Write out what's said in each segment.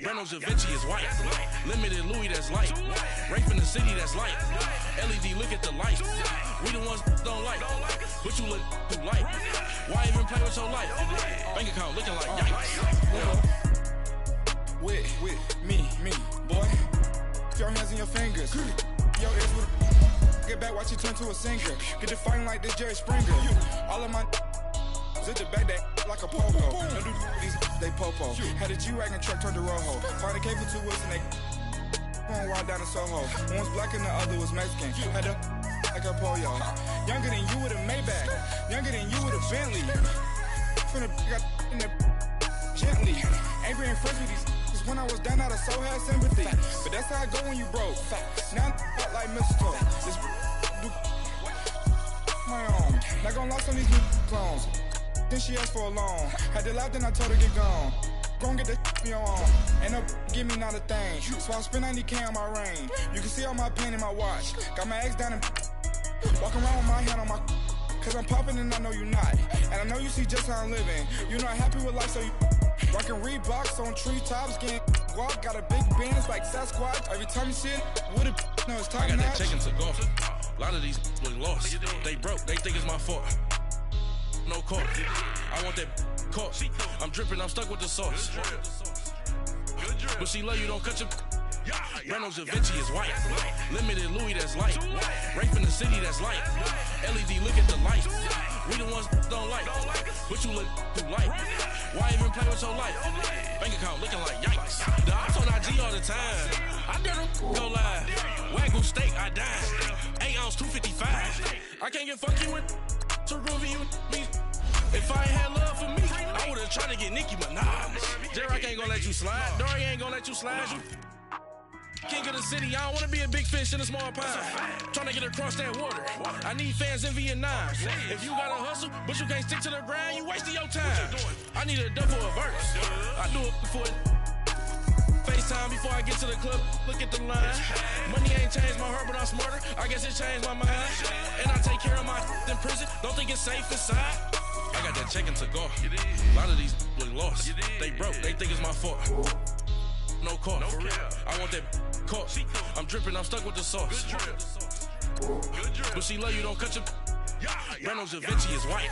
Reynolds Da Vinci is white. Limited Louis, that's light. Rape in the city, that's light. LED, look at the lights. We the ones don't like. But you look too light. Why even play with your life? Bank account looking like yikes. With me, boy. Put your hands in your fingers. Yo, ears with get back, watch you turn to a singer. Get to fighting like this Jerry Springer. All of my zip the back that like a pogo. No do these they popo. Had a G-Wagon truck turned to Rojo. Find a cable 2 wheels and they going wild down in Soho. One was black and the other was Mexican. Had a like a pollo. Younger than you with a Maybach. Younger than you with a Bentley. From the got in the gently. Ain't being friends with these. When I was down, I so had sympathy. But that's how I go when you broke. Now I'm like mistletoe. This do my own. Not gonna lost on these new clones. Then she asked for a loan. Had to laugh, then I told her get gone. Gon' get that me on. Ain't no give me not a thing. So I spend 90K on my ring. You can see all my pain in my watch. Got my ex down and walking around with my hand on my. Cause I'm popping and I know you not. And I know you see just how I'm living. You're not happy with life, so you rockin' Reeboks on treetops, getting walk. Got a big band, it's like Sasquatch. Every time you see it, with a no, it's top I got notch. that check into golf. A lot of these look lost. They broke, they think it's my fault. No court. I want that court. I'm dripping, I'm stuck with the sauce. But she love you, don't cut your. Reynolds Da Vinci is white. Limited Louis, that's light. Rape in the city, that's light. LED, look at the lights. We the ones don't like. But you look too light. Why even play with your life? Bank account looking like yikes. The ops on IG all the time. I dare them go live. Wagyu steak, I dine. 8 ounce, 255. I can't get funky with to groovy you me. If I ain't had love for me, I would've tried to get Nicki Minaj. J-Rock ain't gonna let you slide. Dory ain't gonna let you slide. King of the city, I don't wanna be a big fish in a small pond. Tryna get across that water. I need fans in Vietnam. If you gotta hustle, but you can't stick to the grind, you wasting your time. I need a double a verse. I do it before FaceTime before I get to the club. Look at the line. Money ain't changed my heart, but I'm smarter. I guess it changed my mind. And I take care of my in prison. Don't think it's safe inside. I got that check into golf. A lot of these look lost. They broke, they think it's my fault. No court, for real. I want that court. I'm dripping, I'm stuck with the sauce. But she love you, don't cut your. Reynolds Da Vinci is white.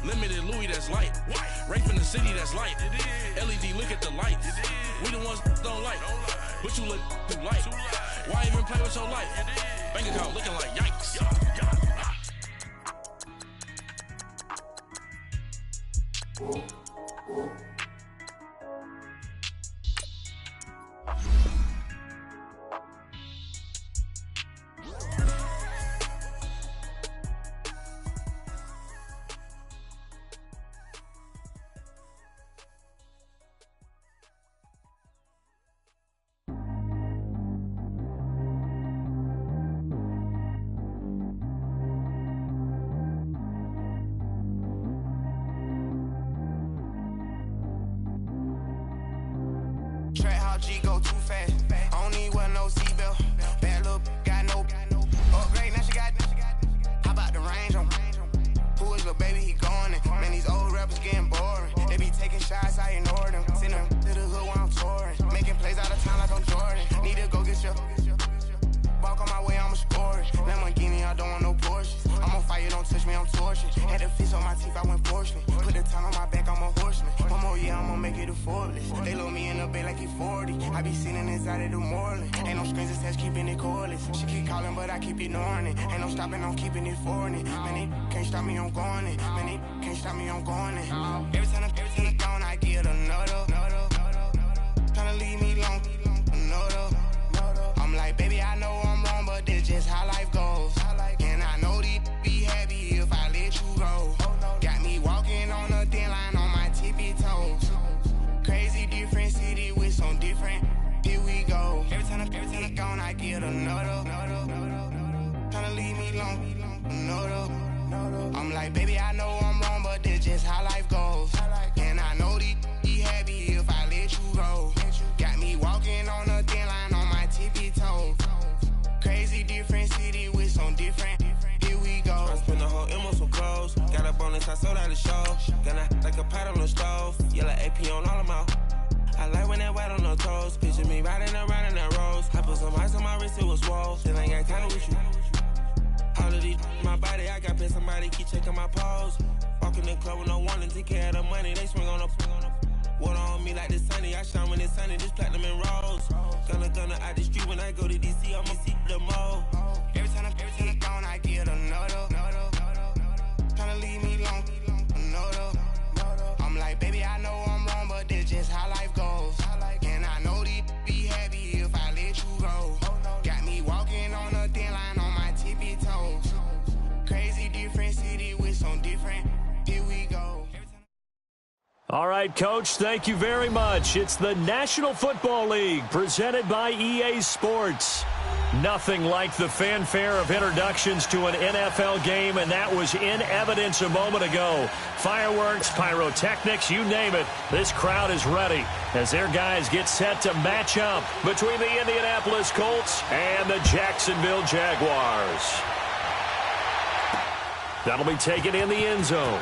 Limited Louis, that's light. Rape in the city, that's light. LED, look at the lights. We the ones don't like. But you look too light. Why even play with your life? Bank account looking like yikes. G go too fast. I don't need wear no seatbelt. Bad little got no upgrade. Now she got. How about the range on? Who is the baby? He going in. Man, these old rappers getting boring. They be taking shots, I ignore them. Send them to the hood while I'm touring. Making plays out of town like I'm Jordan. Need to go get your. Walk on my way, I'ma score it. Lamborghini, I don't want no Porsches. I'm on fire, don't touch me, I'm torching. Had the fish on my teeth, I went fortunate. Put the time on my back, I'm a horseman. One more year, I'ma make it affordless. They load me in the bed like he 40. I be sitting inside of the Moreland. Ain't no strings attached, keeping it cordless. She keep calling, but I keep ignoring it. Ain't no stopping, I'm keeping it for it. Man, they can't stop me, I'm going it. Man, they can't stop me, I'm going it. Every time I'm gone, I get another. Tryna leave me long, another. I'm like, baby, I know I'm wrong, but this just how life goes. And I know they'd be happy if I let you go. Got me walking on a thin line on my tippy toes. Crazy different city with some different. Here we go. Every time I'm gone, I get another. Tryna leave me long, another. I'm like, baby, I know I'm wrong, but this just how life goes. And I know they'd be happy if I let you go. Got me walking on a thin line on my tippy toes. Crazy different city with some different. Here we go. I spent the whole M on some clothes. Got a bonus, I sold out the show. Gonna like a pot on the stove. Yellow AP on all of them out. I like when that white on the wrist, it was swole. Still ain't got time with you. All of these my body, I got paid somebody keep checking my pose. Walking in the club with no warning, take care of the money. They swing on the water on me like the sunny. I shine when it's sunny, just platinum and rose. Gonna out the street when I go to DC, I'ma see the mo. Every time I'm gone, I get another. Tryna leave me alone, another. I'm like, baby, I know I'm wrong, but that's just how life goes. And I know these be happy if I let you go. Got me walking on a thin line on my tippy toes. Crazy different city with some different, here we go. All right, Coach, thank you very much. It's the National Football League presented by EA Sports. Nothing like the fanfare of introductions to an NFL game, and that was in evidence a moment ago. Fireworks, pyrotechnics, you name it. This crowd is ready as their guys get set to match up between the Indianapolis Colts and the Jacksonville Jaguars. That'll be taken in the end zone.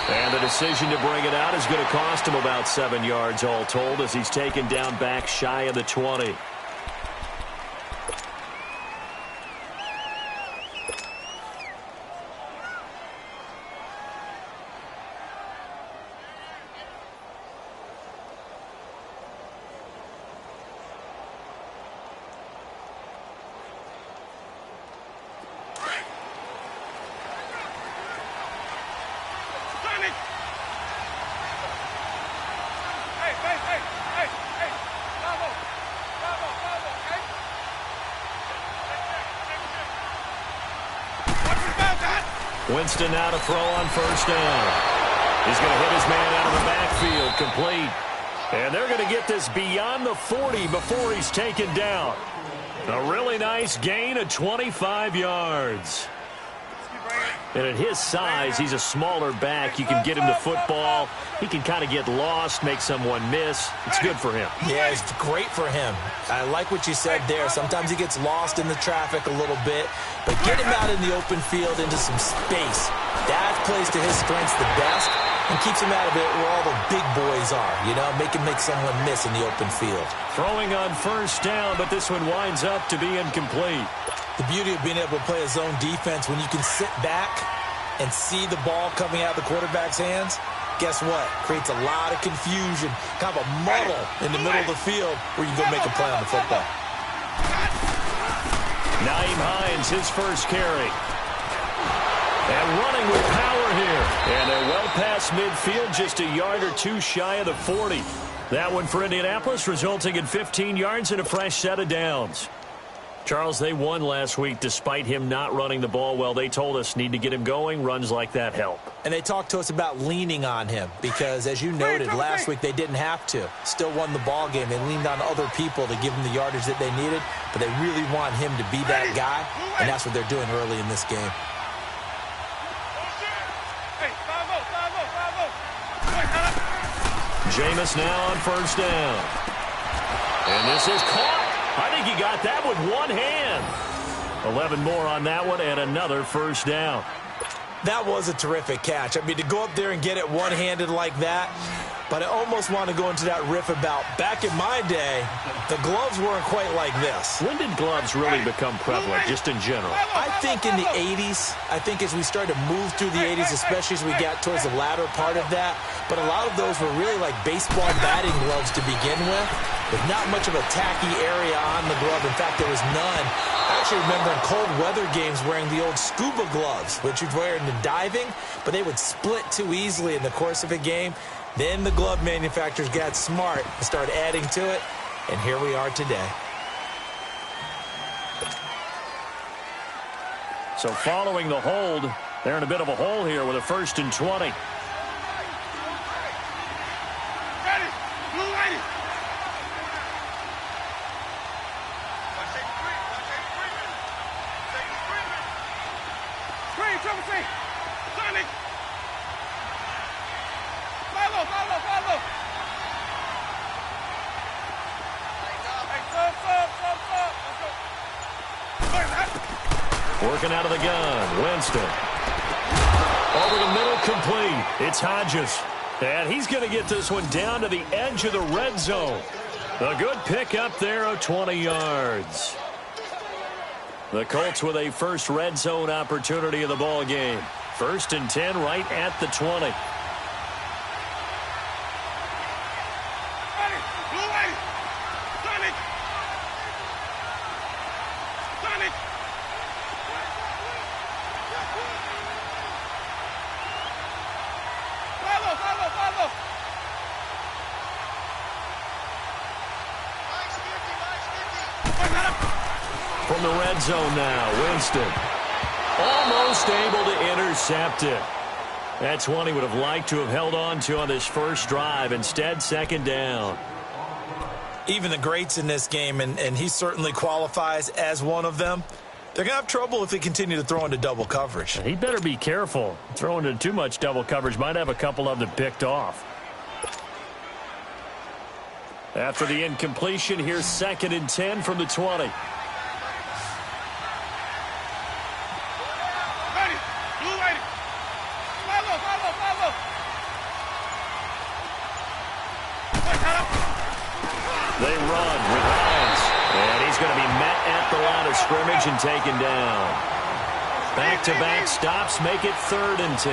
And the decision to bring it out is going to cost him about 7 yards all told as he's taken down back shy of the 20. Winston now to throw on first down. He's going to hit his man out of the backfield, complete. And they're going to get this beyond the 40 before he's taken down. A really nice gain of 25 yards. And at his size, he's a smaller back. You can get him to football. He can kind of get lost, make someone miss. It's good for him. Yeah, it's great for him. I like what you said there. Sometimes he gets lost in the traffic a little bit, but get him out in the open field into some space. That plays to his strengths the best and keeps him out of it where all the big boys are, you know, make someone miss in the open field. Throwing on first down, but this one winds up to be incomplete. The beauty of being able to play a zone defense when you can sit back and see the ball coming out of the quarterback's hands, guess what? Creates a lot of confusion, kind of a muddle in the middle of the field where you can go make a play on the football. Nyheim Hines, his first carry. And running with power here. And they're well past midfield, just a yard or two shy of the 40. That one for Indianapolis, resulting in 15 yards and a fresh set of downs. Charles, they won last week despite him not running the ball well. They told us need to get him going. Runs like that help. And they talked to us about leaning on him because, as you noted, last week they didn't have to. Still won the ball game. They leaned on other people to give them the yardage that they needed, but they really want him to be that guy, and that's what they're doing early in this game. Jameis now on first down. And this is caught. I think he got that with one hand. 11 more on that one and another first down. That was a terrific catch. I mean, to go up there and get it one-handed like that, but I almost want to go into that riff about back in my day, the gloves weren't quite like this. When did gloves really become prevalent, just in general? I think in the 80s. I think as we started to move through the 80s, especially as we got towards the latter part of that. But a lot of those were really like baseball batting gloves to begin with not much of a tacky area on the glove. In fact, there was none. I actually remember in cold weather games wearing the old scuba gloves, which you'd wear in the diving, but they would split too easily in the course of a game. Then the glove manufacturers got smart and started adding to it, and here we are today. So following the hold, they're in a bit of a hole here with a 1st and 20. Working out of the gun, Winston. Over the middle, complete. It's Hodges. And he's going to get this one down to the edge of the red zone. A good pick up there of 20 yards. The Colts with a first red zone opportunity of the ball game. 1st and 10 right at the 20. From the red zone now, Winston. Almost able to intercept it. That's one he would have liked to have held on to on this first drive. Instead, 2nd down. Even the greats in this game, and he certainly qualifies as one of them, they're going to have trouble if they continue to throw into double coverage. He better be careful. Throwing into too much double coverage might have a couple of them picked off. After the incompletion, here's 2nd and 10 from the 20. They run with Hines. And he's going to be met at the line of scrimmage and taken down. Back-to-back stops make it 3rd and 10.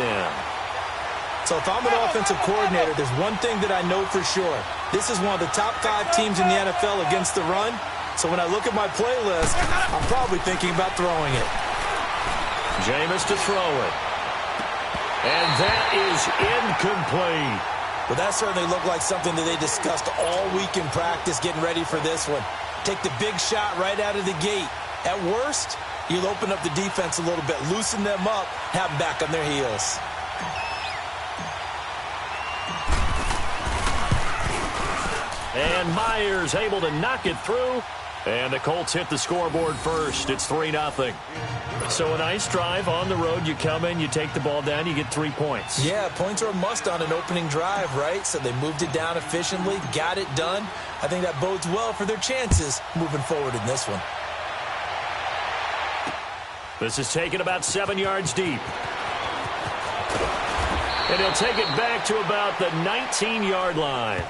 So if I'm an offensive coordinator, there's one thing that I know for sure. This is one of the top 5 teams in the NFL against the run. So when I look at my playlist, I'm probably thinking about throwing it. Jameis to throw it. And that is incomplete. Well, that certainly looked like something that they discussed all week in practice getting ready for this one. Take the big shot right out of the gate. At worst, you'll open up the defense a little bit, loosen them up, have them back on their heels. And Myers able to knock it through. And the Colts hit the scoreboard first. It's 3-0. So a nice drive on the road. You come in, you take the ball down, you get 3 points. Yeah, points are a must on an opening drive, right? So they moved it down efficiently, got it done. I think that bodes well for their chances moving forward in this one. This is taken about 7 yards deep. And he'll take it back to about the 19-yard line.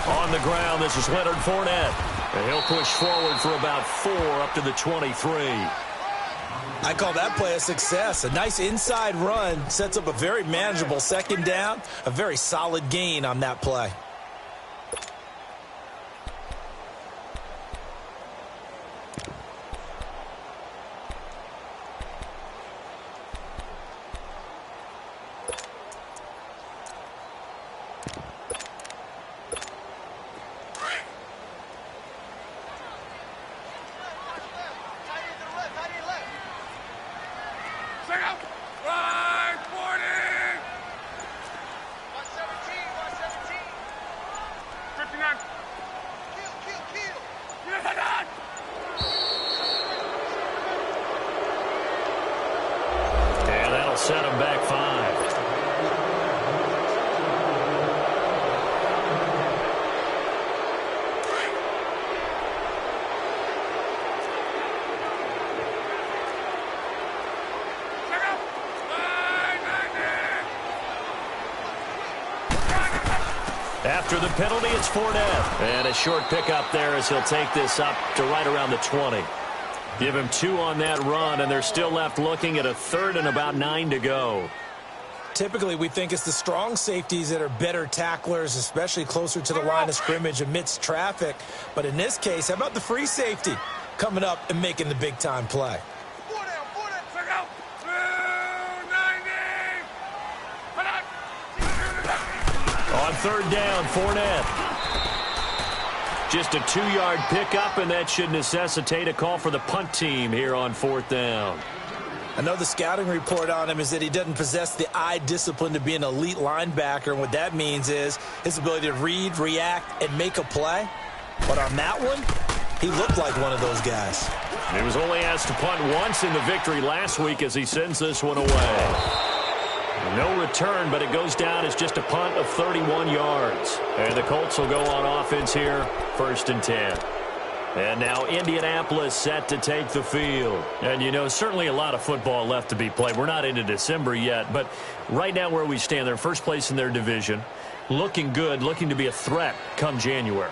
On the ground, this is Leonard Fournette. And he'll push forward for about 4 up to the 23. I call that play a success. A nice inside run sets up a very manageable 2nd down. A very solid gain on that play. Set him back 5. After the penalty, it's Fournette. And a short pickup there as he'll take this up to right around the 20. Give him 2 on that run, and they're still left looking at a 3rd and about 9 to go. Typically, we think it's the strong safeties that are better tacklers, especially closer to the line of scrimmage amidst traffic. But in this case, how about the free safety coming up and making the big-time play? On 3rd down, Fournette. Just a 2-yard pickup, and that should necessitate a call for the punt team here on 4th down. I know the scouting report on him is that he doesn't possess the eye discipline to be an elite linebacker, and what that means is his ability to read, react, and make a play. But on that one, he looked like one of those guys. He was only asked to punt once in the victory last week as he sends this one away. No return, but it goes down as just a punt of 31 yards. And the Colts will go on offense here, 1st and 10. And now Indianapolis set to take the field. And, you know, certainly a lot of football left to be played. We're not into December yet, but right now where we stand, they're first place in their division. Looking good, looking to be a threat come January.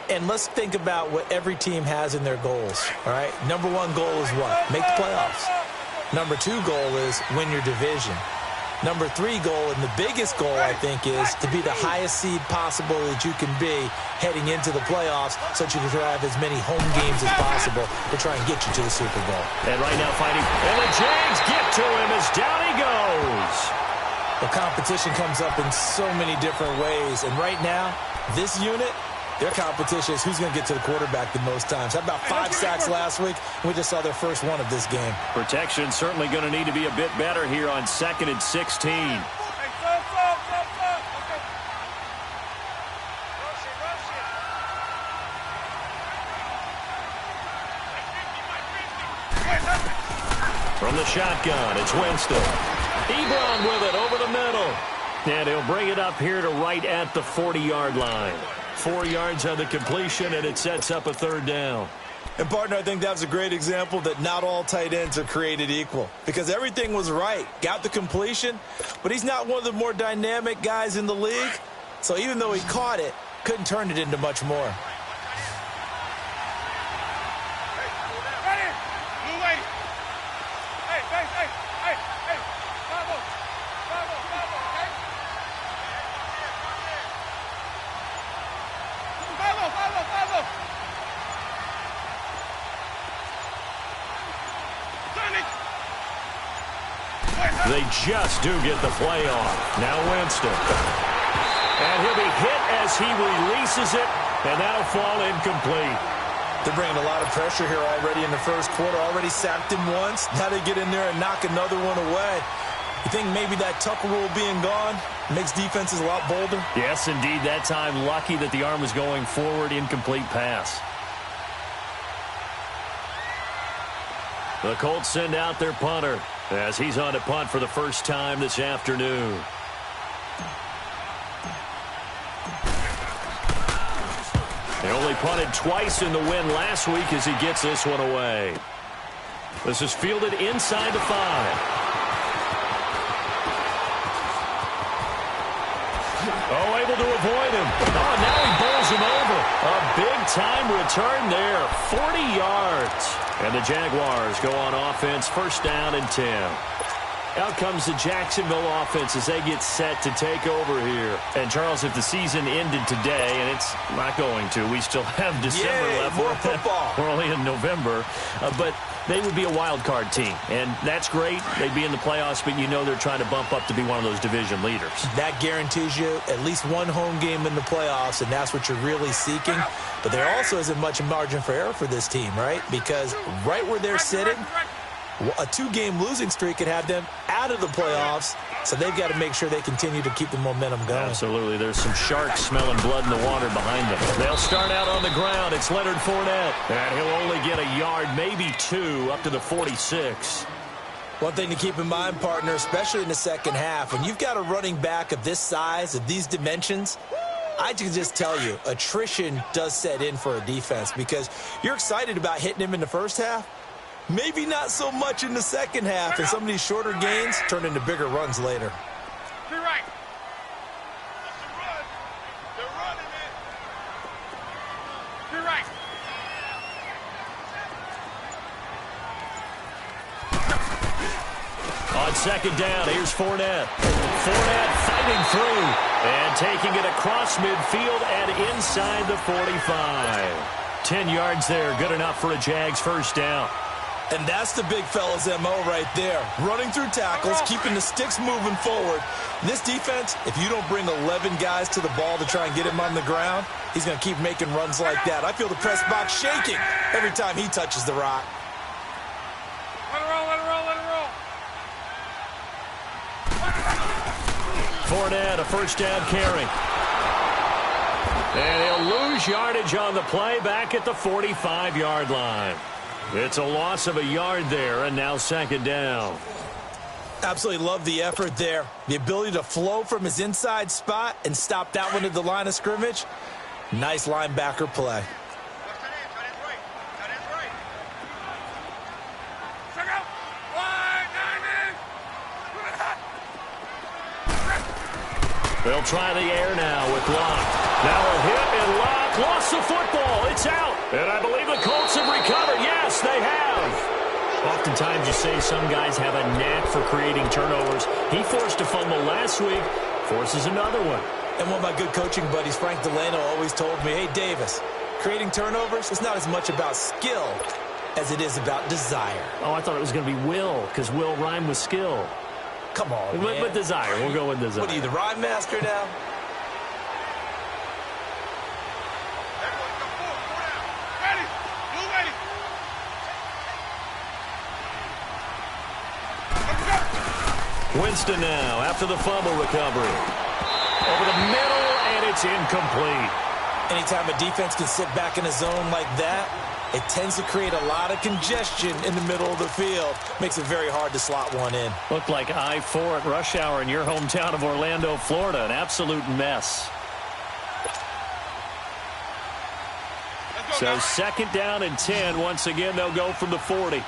And let's think about what every team has in their goals, all right? Number 1 goal is what? Make the playoffs. Number 2 goal is win your division. Number 3 goal, and the biggest goal, I think, is to be the highest seed possible that you can be heading into the playoffs so that you can have as many home games as possible to try and get you to the Super Bowl. And right now fighting, and the Jags get to him as down he goes. The competition comes up in so many different ways, and right now, this unit, their competition is who's going to get to the quarterback the most times. How about 5 sacks last week? We just saw their first one of this game. Protection certainly going to need to be a bit better here on 2nd and 16. From the shotgun, it's Winston. Ebron with it over the middle. And he'll bring it up here to right at the 40-yard line. 4 yards on the completion, and it sets up a 3rd down. And, partner, I think that was a great example that not all tight ends are created equal because everything was right. Got the completion, but he's not one of the more dynamic guys in the league. So even though he caught it, couldn't turn it into much more. They just do get the play off. Now Winston. And he'll be hit as he releases it, and that'll fall incomplete. They're bringing a lot of pressure here already in the first quarter. Already sacked him once. Now they get in there and knock another one away. You think maybe that Tucker rule being gone makes defenses a lot bolder? Yes, indeed. That time, lucky that the arm was going forward. Incomplete pass. The Colts send out their punter as he's on to punt for the first time this afternoon. He only punted twice in the win last week as he gets this one away. This is fielded inside the 5. Oh, able to avoid him. Oh, now he bowls him over. A big-time return there, 40 yards. And the Jaguars go on offense, 1st down and 10. Out comes the Jacksonville offense as they get set to take over here. And, Charles, if the season ended today, and it's not going to, we still have December left. More football. We're only in November. But they would be a wild card team, and that's great. They'd be in the playoffs, but you know they're trying to bump up to be one of those division leaders. That guarantees you at least one home game in the playoffs, and that's what you're really seeking. But there also isn't much margin for error for this team, right? Because right where they're sitting, a 2-game losing streak could have them out of the playoffs, so they've got to make sure they continue to keep the momentum going. Absolutely. There's some sharks smelling blood in the water behind them. They'll start out on the ground. It's Leonard Fournette, and he'll only get a yard, maybe 2, up to the 46. One thing to keep in mind, partner, especially in the second half, when you've got a running back of this size, of these dimensions, I can just tell you, attrition does set in for a defense because you're excited about hitting him in the first half. Maybe not so much in the second half, and some of these shorter gains turn into bigger runs later. Be right. Be right. On 2nd down, here's Fournette. Fournette fighting through and taking it across midfield and inside the 45. 10 yards there, good enough for a Jags 1st down. And that's the big fella's MO right there. Running through tackles, keeping the sticks moving forward. This defense, if you don't bring 11 guys to the ball to try and get him on the ground, he's going to keep making runs like that. I feel the press box shaking every time he touches the rock. Let it roll, let it roll, let it roll. Fournette, a first down carry. And he'll lose yardage on the play back at the 45-yard line. It's a loss of a yard there, and now second down. Absolutely love the effort there. The ability to flow from his inside spot and stop that one at the line of scrimmage. Nice linebacker play. They'll try the air now with Locke. Now a hit, and Locke lost the football. It's out. And I believe the Colts have recovered. Yes, they have. Oftentimes you say some guys have a knack for creating turnovers. He forced a fumble last week, forces another one. And one of my good coaching buddies, Frank Delano, always told me, hey, Davis, creating turnovers is not as much about skill as it is about desire. Oh, I thought it was going to be will, because will rhyme with skill. Come on, man. But desire. We'll go with desire. What are you, the rhyme master now? Winston now after the fumble recovery. Over the middle, and it's incomplete. Anytime a defense can sit back in a zone like that, it tends to create a lot of congestion in the middle of the field. Makes it very hard to slot one in. Looked like I-4 at rush hour in your hometown of Orlando, Florida. An absolute mess. So second down and 10. Once again, they'll go from the 40.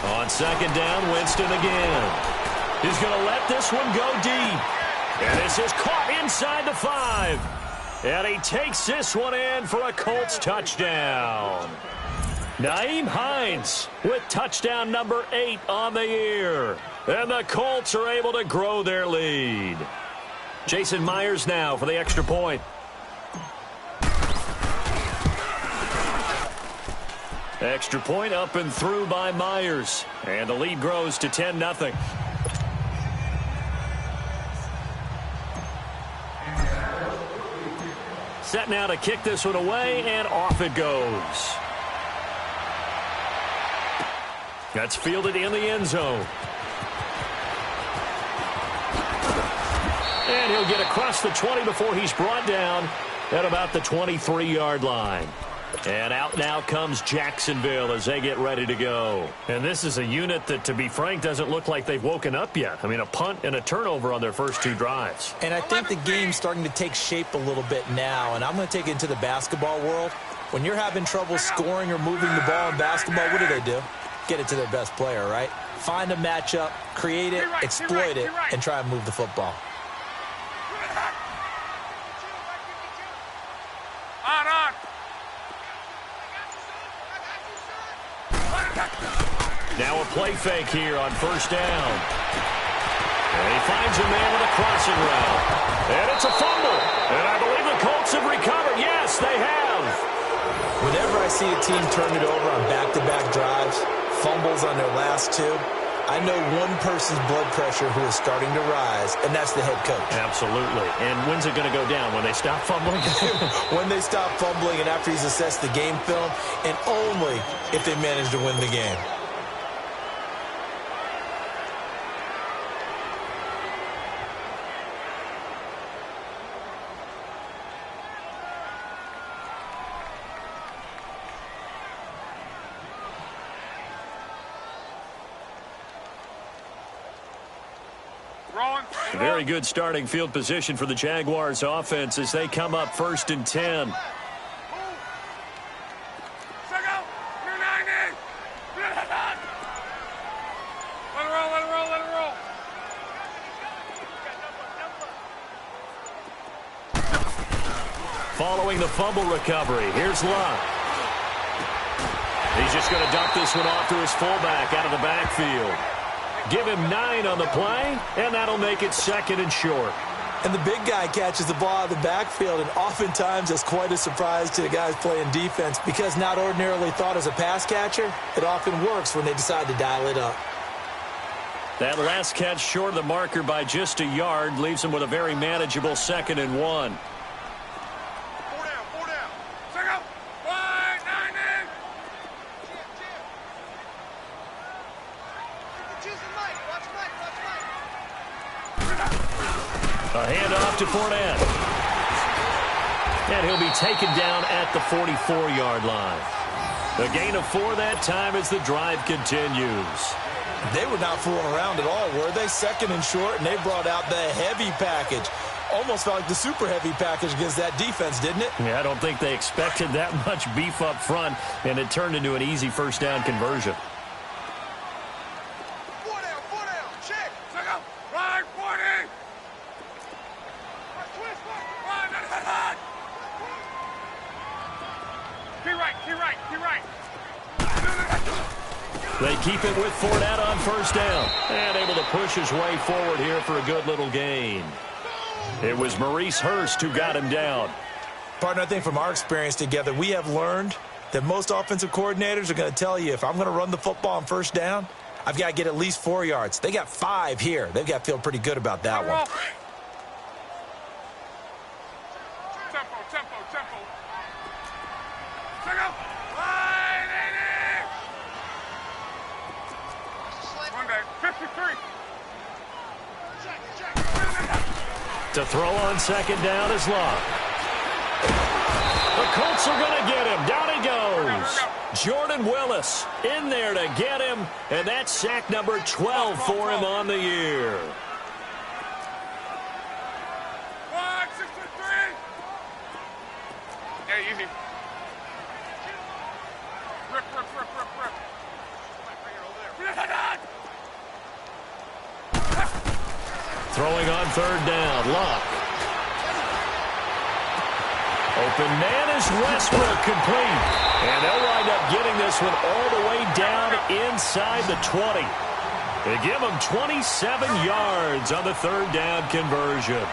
On second down, Winston again. He's going to let this one go deep. And this is caught inside the 5. And he takes this one in for a Colts touchdown. Nyheim Hines with touchdown number 8 on the year. And the Colts are able to grow their lead. Jason Myers now for the extra point. Extra point up and through by Myers. And the lead grows to 10-0. Set now to kick this one away, and off it goes. That's fielded in the end zone. And he'll get across the 20 before he's brought down at about the 23-yard line. And out now comes Jacksonville as they get ready to go. And this is a unit that, to be frank, doesn't look like they've woken up yet. I mean, a punt and a turnover on their first 2 drives. And I think the game's starting to take shape a little bit now, and I'm going to take it into the basketball world. When you're having trouble scoring or moving the ball in basketball, what do? Get it to their best player, right? Find a matchup, create it, exploit it, and try and move the football. Now a play fake here on first down. And he finds a man with a crossing route. And it's a fumble. And I believe the Colts have recovered. Yes, they have. Whenever I see a team turn it over on back-to-back drives, fumbles on their last 2, I know one person's blood pressure who is starting to rise, and that's the head coach. Absolutely. And when's it going to go down? When they stop fumbling? When they stop fumbling and after he's assessed the game film, and only if they manage to win the game. Very good starting field position for the Jaguars offense as they come up first and 10. Following the fumble recovery, here's Locke. He's just going to dump this one off to his fullback out of the backfield. Give him 9 on the play, and that'll make it second and short. And the big guy catches the ball out of the backfield, and oftentimes that's quite a surprise to the guys playing defense because not ordinarily thought as a pass catcher, it often works when they decide to dial it up. That last catch short of the marker by just a yard leaves him with a very manageable 2nd and 1. Four down. Check out. Wide, 9 in. Watch Mike. A handoff to Fournette. And he'll be taken down at the 44-yard line. A gain of 4 that time as the drive continues. They were not fooling around at all, were they? 2nd and short, and they brought out the heavy package. Almost felt like the super heavy package against that defense, didn't it? Yeah, I don't think they expected that much beef up front, and it turned into an easy first down conversion. Four down. Check out. Right, 40. Key right. They keep it with Fournette on first down. And able to push his way forward here for a good little gain. It was Maurice Hurst who got him down. Partner, I think from our experience together, we have learned that most offensive coordinators are going to tell you, if I'm going to run the football on first down, I've got to get at least 4 yards. They got 5 here. They've got to feel pretty good about that one. Tempo. Check out. Wide, 80. One back. 53. To throw on 2nd down is Locke. The Colts are going to get him. Down he goes. Jordan Willis in there to get him, and that's sack number 12 for him on the year. 163. Yeah, easy. Rip. Throwing on 3rd down, Locke. Open man is Westbrook, complete. And they'll wind up getting this one all the way down inside the 20. They give him 27 yards on the 3rd down conversion.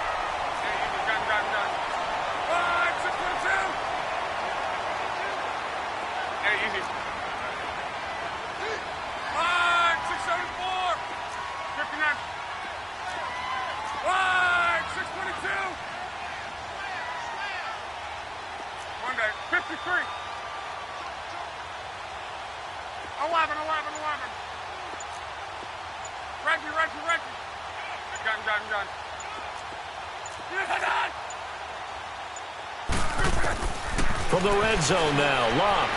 Gun. From the red zone now, Locke.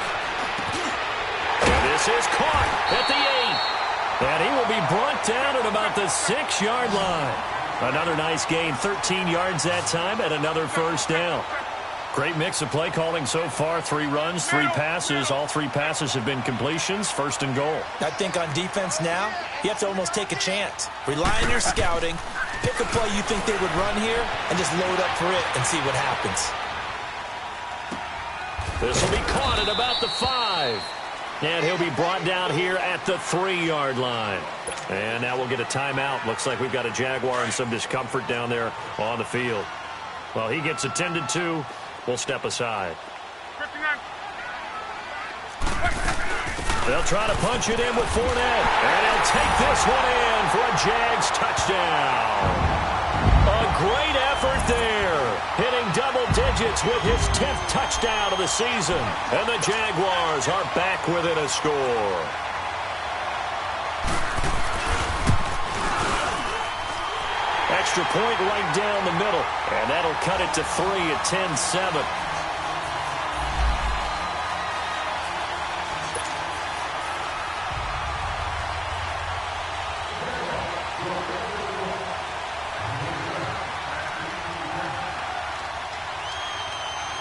And this is caught at the 8. And he will be brought down at about the 6-yard line. Another nice gain, 13 yards that time, and another first down. Great mix of play calling so far. 3 runs, 3 passes. All 3 passes have been completions. 1st and goal. I think on defense now, you have to almost take a chance. Rely on your scouting. Pick a play you think they would run here and just load up for it and see what happens. This will be caught at about the 5. And he'll be brought down here at the 3-yard line. And now we'll get a timeout. Looks like we've got a Jaguar and some discomfort down there on the field. Well, he gets attended to. We'll step aside. 59. They'll try to punch it in with Fournette. And he'll take this one in for a Jags touchdown. A great effort there. Hitting double digits with his 10th touchdown of the season. And the Jaguars are back within a score. Extra point right down the middle. And that'll cut it to 3 at 10-7.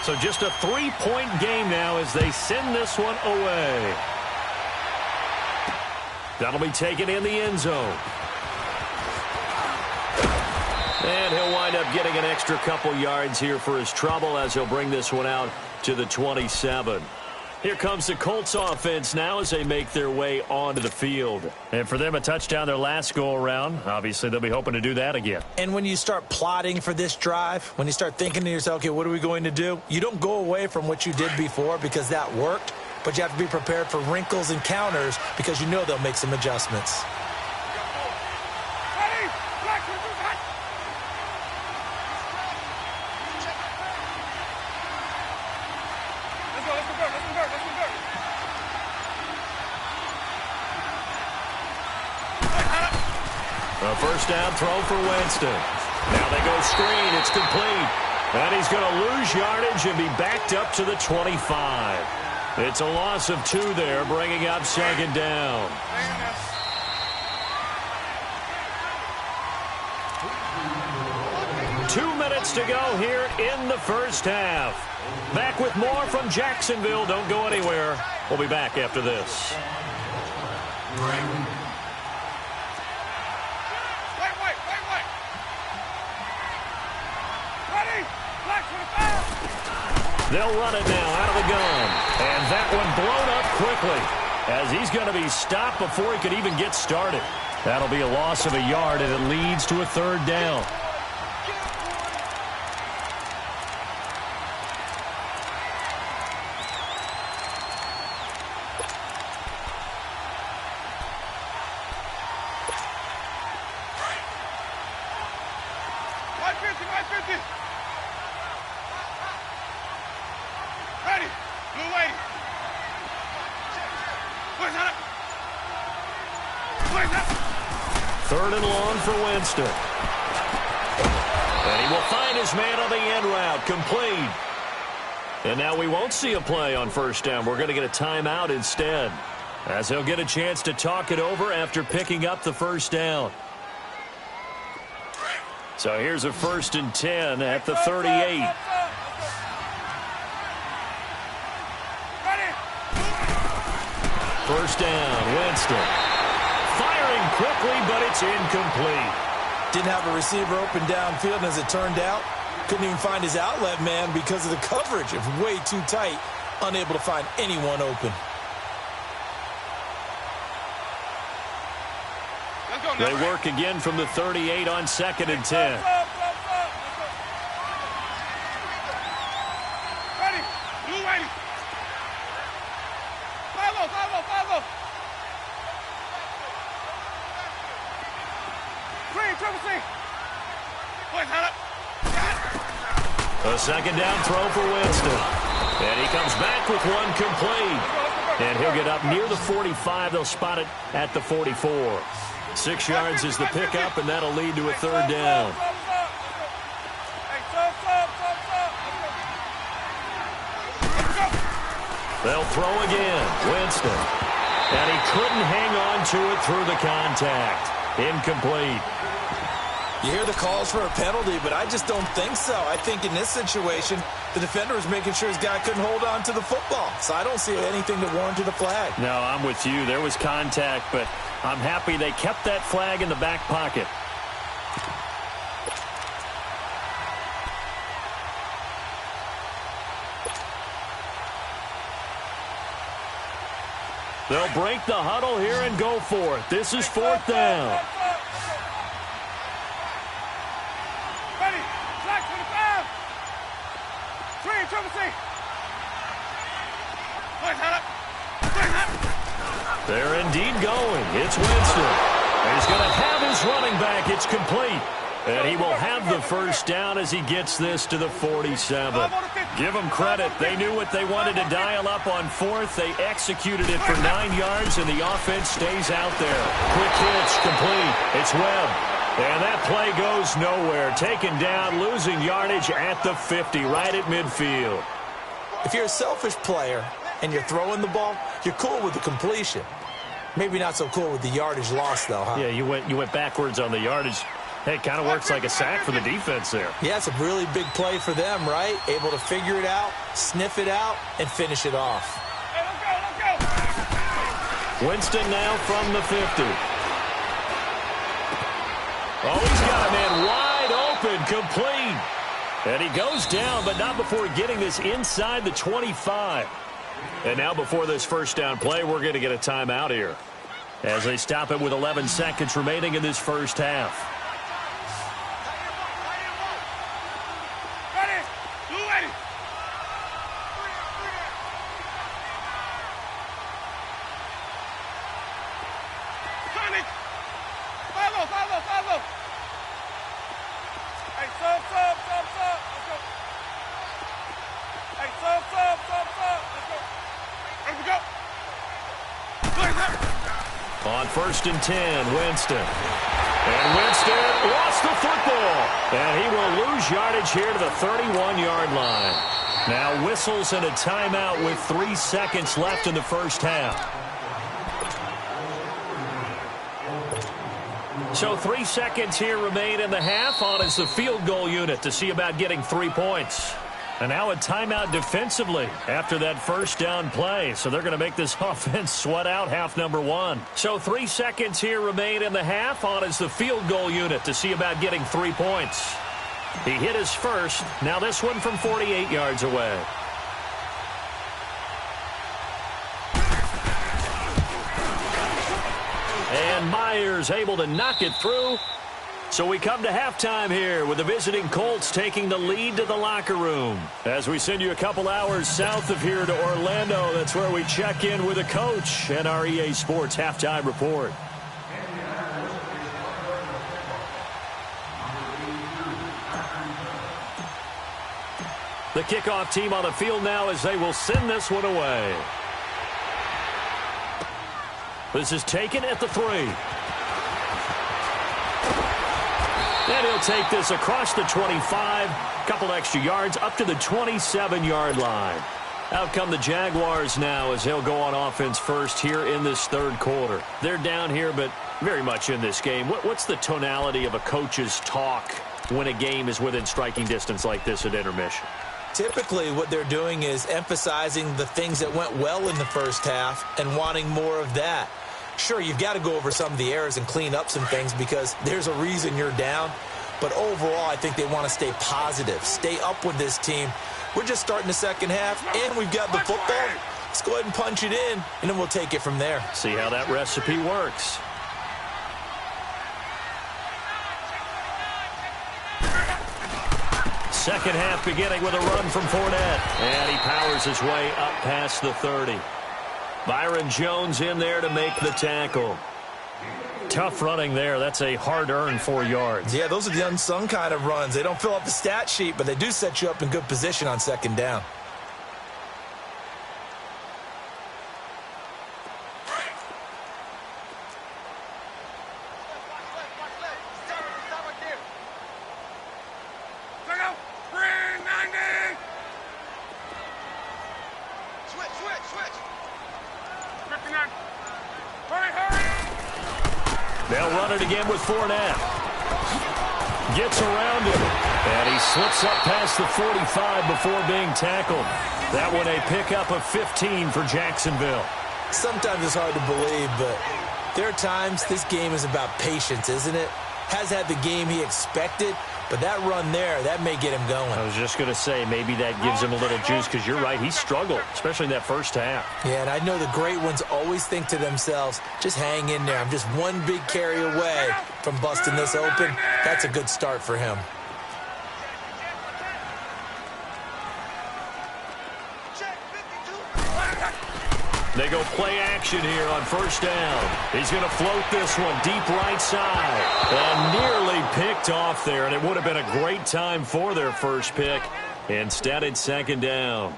So just a 3-point game now as they send this one away. That'll be taken in the end zone. And he'll wind up getting an extra couple yards here for his trouble as he'll bring this one out to the 27. Here comes the Colts offense now as they make their way onto the field. And for them, a touchdown their last go-around. Obviously, they'll be hoping to do that again. And when you start plotting for this drive, when you start thinking to yourself, okay, what are we going to do? You don't go away from what you did before because that worked, but you have to be prepared for wrinkles and counters because you know they'll make some adjustments. A first down throw for Winston. Now they go screen. It's complete. And he's going to lose yardage and be backed up to the 25. It's a loss of 2 there, bringing up second down. Two minutes to go here in the first half. Back with more from Jacksonville. Don't go anywhere. We'll be back after this. They'll run it now out of the gun. And that one blown up quickly as he's going to be stopped before he could even get started. That'll be a loss of a yard, and it leads to a third down. Third and long for Winston. And he will find his man on the end route, complete. And now we won't see a play on first down. We're going to get a timeout instead, as he'll get a chance to talk it over after picking up the first down. So here's a 1st and 10 at the 38. First down, Winston. Firing quickly, but it's incomplete. Didn't have a receiver open downfield, and as it turned out, couldn't even find his outlet man because of the coverage. It was way too tight, unable to find anyone open. They work again from the 38 on 2nd and 10. A second down throw for Winston. And he comes back with one complete. And he'll get up near the 45. They'll spot it at the 44. 6 yards is the pickup, and that'll lead to a third down. They'll throw again. Winston. And he couldn't hang on to it through the contact. Incomplete. You hear the calls for a penalty, but I just don't think so. I think in this situation, the defender was making sure his guy couldn't hold on to the football. So I don't see anything that warranted a flag. No, I'm with you. There was contact, but I'm happy they kept that flag in the back pocket. They'll break the huddle here and go for it. This is 4th down. They're indeed going. It's Winston. And he's going to have his running back. It's complete. And he will have the first down as he gets this to the 47. Give them credit. They knew what they wanted to dial up on 4th. They executed it for 9 yards, and the offense stays out there. Quick hitch, complete. It's Webb. And that play goes nowhere. Taken down, losing yardage at the 50, right at midfield. If you're a selfish player and you're throwing the ball, you're cool with the completion. Maybe not so cool with the yardage loss, though, huh? Yeah, you went backwards on the yardage. Hey, it kind of works like a sack for the defense there. Yeah, it's a really big play for them, right? Able to figure it out, sniff it out, and finish it off. Hey, let's go. Winston now from the 50. Oh, he's got a man wide open, complete. And he goes down, but not before getting this inside the 25. And now before this first down play, we're going to get a timeout here as they stop it with 11 seconds remaining in this first half. On 1st and 10, Winston. And Winston lost the football. And he will lose yardage here to the 31-yard line. Now whistles and a timeout with 3 seconds left in the first half. So 3 seconds here remain in the half. On is the field goal unit to see about getting 3 points. And now a timeout defensively after that first down play. So they're going to make this offense sweat out half number 1. So 3 seconds here remain in the half. On is the field goal unit to see about getting 3 points. He hit his first. Now this one from 48 yards away. And Myers able to knock it through. So we come to halftime here with the visiting Colts taking the lead to the locker room. As we send you a couple hours south of here to Orlando, that's where we check in with the coach and our EA Sports halftime report. The kickoff team on the field now as they will send this one away. This is taken at the 3. And he'll take this across the 25, couple extra yards up to the 27-yard line. Out come the Jaguars now as they'll go on offense first here in this third quarter. They're down here, but very much in this game. What's the tonality of a coach's talk when a game is within striking distance like this at intermission? Typically, what they're doing is emphasizing the things that went well in the first half and wanting more of that. Sure, you've got to go over some of the errors and clean up some things because there's a reason you're down. But overall, I think they want to stay positive, stay up with this team. We're just starting the second half, and we've got the football. Let's go ahead and punch it in, and then we'll take it from there. See how that recipe works. Second half beginning with a run from Fournette. And he powers his way up past the 30. Byron Jones in there to make the tackle. Tough running there. That's a hard-earned 4 yards. Yeah, those are the unsung kind of runs. They don't fill up the stat sheet, but they do set you up in good position on second down. They'll run it again with Fournette. Gets around him. And he slips up past the 45 before being tackled. That one a pickup of 15 for Jacksonville. Sometimes it's hard to believe, but there are times this game is about patience, isn't it? Has had the game he expected, but that run there, that may get him going. I was just going to say, maybe that gives him a little juice because you're right, he struggled, especially in that first half. Yeah, and I know the great ones always think to themselves, just hang in there. I'm just one big carry away from busting this open. That's a good start for him. They go play action here on first down. He's going to float this one deep right side. And nearly picked off there, and it would have been a great time for their first pick. Instead, it's second down.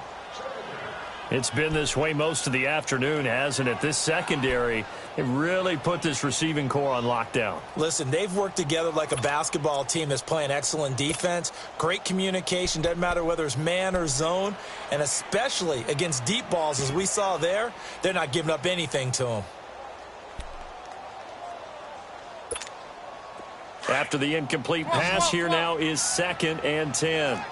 It's been this way most of the afternoon, hasn't it? This secondary, it really put this receiving core on lockdown. Listen, they've worked together like a basketball team that's playing excellent defense. Great communication, doesn't matter whether it's man or zone. And especially against deep balls, as we saw there, they're not giving up anything to them. After the incomplete pass, here now is 2nd and 10.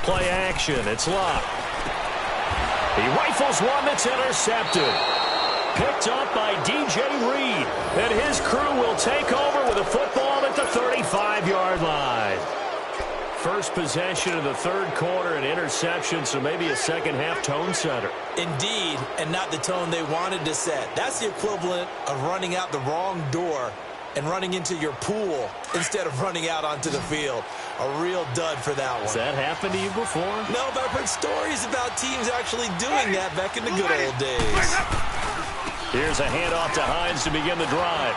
Play action. It's Locke. He rifles one that's intercepted. Picked up by DJ Reed. And his crew will take over with a football at the 35-yard line. First possession of the third quarter, an interception, so maybe a second-half tone setter. Indeed, and not the tone they wanted to set. That's the equivalent of running out the wrong door and running into your pool instead of running out onto the field. A real dud for that one. Has that happened to you before? No, but I've heard stories about teams actually doing that back in the good old days. Here's a handoff to Hines to begin the drive.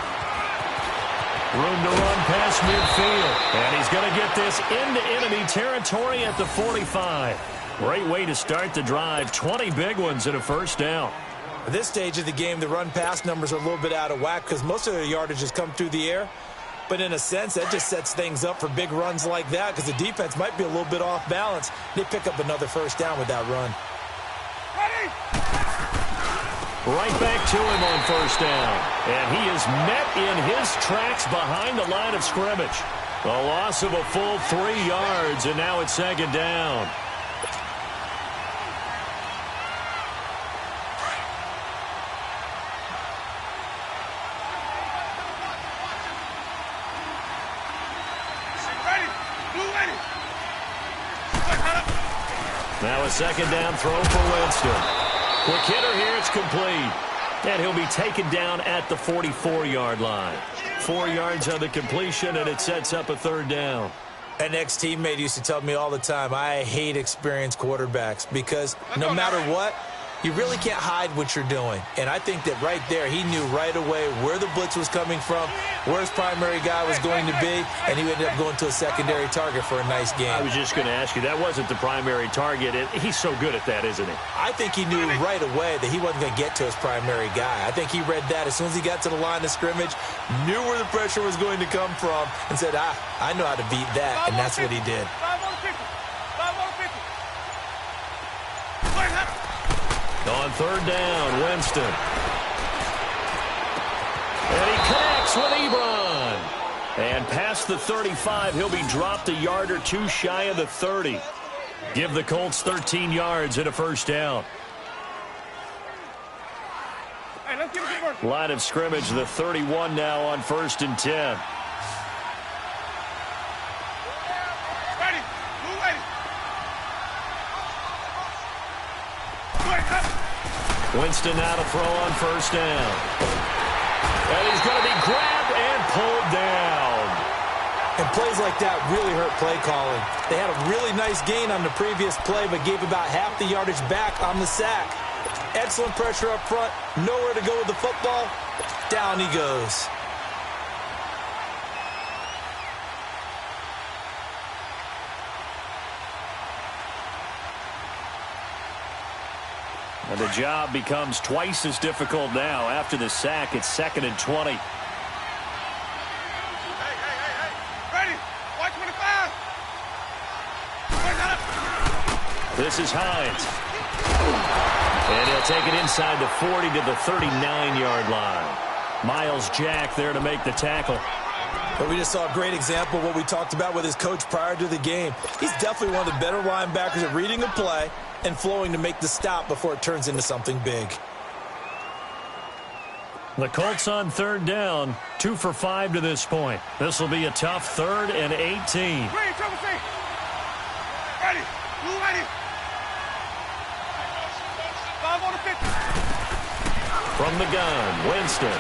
Room to run past midfield. And he's going to get this into enemy territory at the 45. Great way to start the drive. 20 big ones and a first down. At this stage of the game, the run-pass numbers are a little bit out of whack because most of their yardage has come through the air. But in a sense, that just sets things up for big runs like that because the defense might be a little bit off balance. They pick up another first down with that run. Ready? Right back to him on first down. And he is met in his tracks behind the line of scrimmage. A loss of a full 3 yards, and now it's second down. Now a second down throw for Winston. Quick hitter here, it's complete. And he'll be taken down at the 44-yard line. 4 yards on the completion, and it sets up a third down. An ex-teammate used to tell me all the time, I hate experienced quarterbacks because no matter what, you really can't hide what you're doing. And I think that right there, he knew right away where the blitz was coming from, where his primary guy was going to be, and he ended up going to a secondary target for a nice game. I was just going to ask you, that wasn't the primary target. He's so good at that, isn't he? I think he knew right away that he wasn't going to get to his primary guy. I think he read that as soon as he got to the line of scrimmage, knew where the pressure was going to come from, and said, I know how to beat that, and that's what he did. On third down, Winston. And he connects with Ebron. And past the 35, he'll be dropped a yard or two shy of the 30. Give the Colts 13 yards and a first down. Hey, let's get it to work. Line of scrimmage, the 31 now on 1st and 10. Ready. Move ready. Winston now to throw on first down. And he's going to be grabbed and pulled down. And plays like that really hurt play calling. They had a really nice gain on the previous play, but gave about half the yardage back on the sack. Excellent pressure up front. Nowhere to go with the football. Down he goes. And the job becomes twice as difficult now. After the sack, it's 2nd and 20. Hey. Ready. Watch 25. This is Hines. And he'll take it inside the 40 to the 39-yard line. Miles Jack there to make the tackle. But we just saw a great example of what we talked about with his coach prior to the game. He's definitely one of the better linebackers at reading a play and flowing to make the stop before it turns into something big. The Colts on third down, 2 for 5 to this point. This will be a tough 3rd and 18. Ready. Move ready. 5 on the 50. From the gun, Winston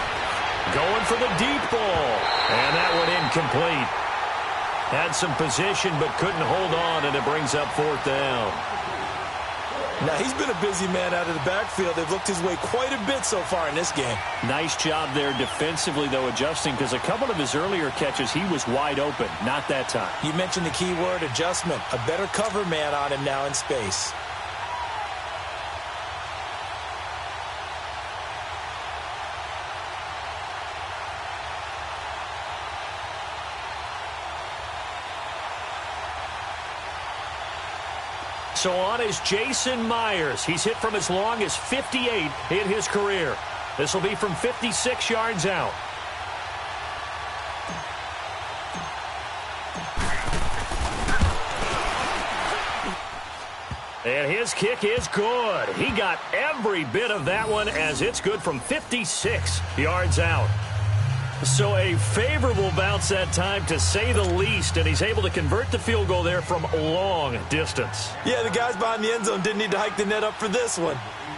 going for the deep ball. And that one incomplete. Had some position but couldn't hold on, and it brings up 4th down. Now, he's been a busy man out of the backfield. They've looked his way quite a bit so far in this game. Nice job there defensively, though, adjusting, because a couple of his earlier catches, he was wide open. Not that time. You mentioned the key word, adjustment. A better cover man on him now in space. So on is Jason Myers. He's hit from as long as 58 in his career. This will be from 56 yards out. And his kick is good. He got every bit of that one as it's good from 56 yards out. So a favorable bounce that time, to say the least, and he's able to convert the field goal there from long distance. Yeah, the guys behind the end zone didn't need to hike the net up for this one.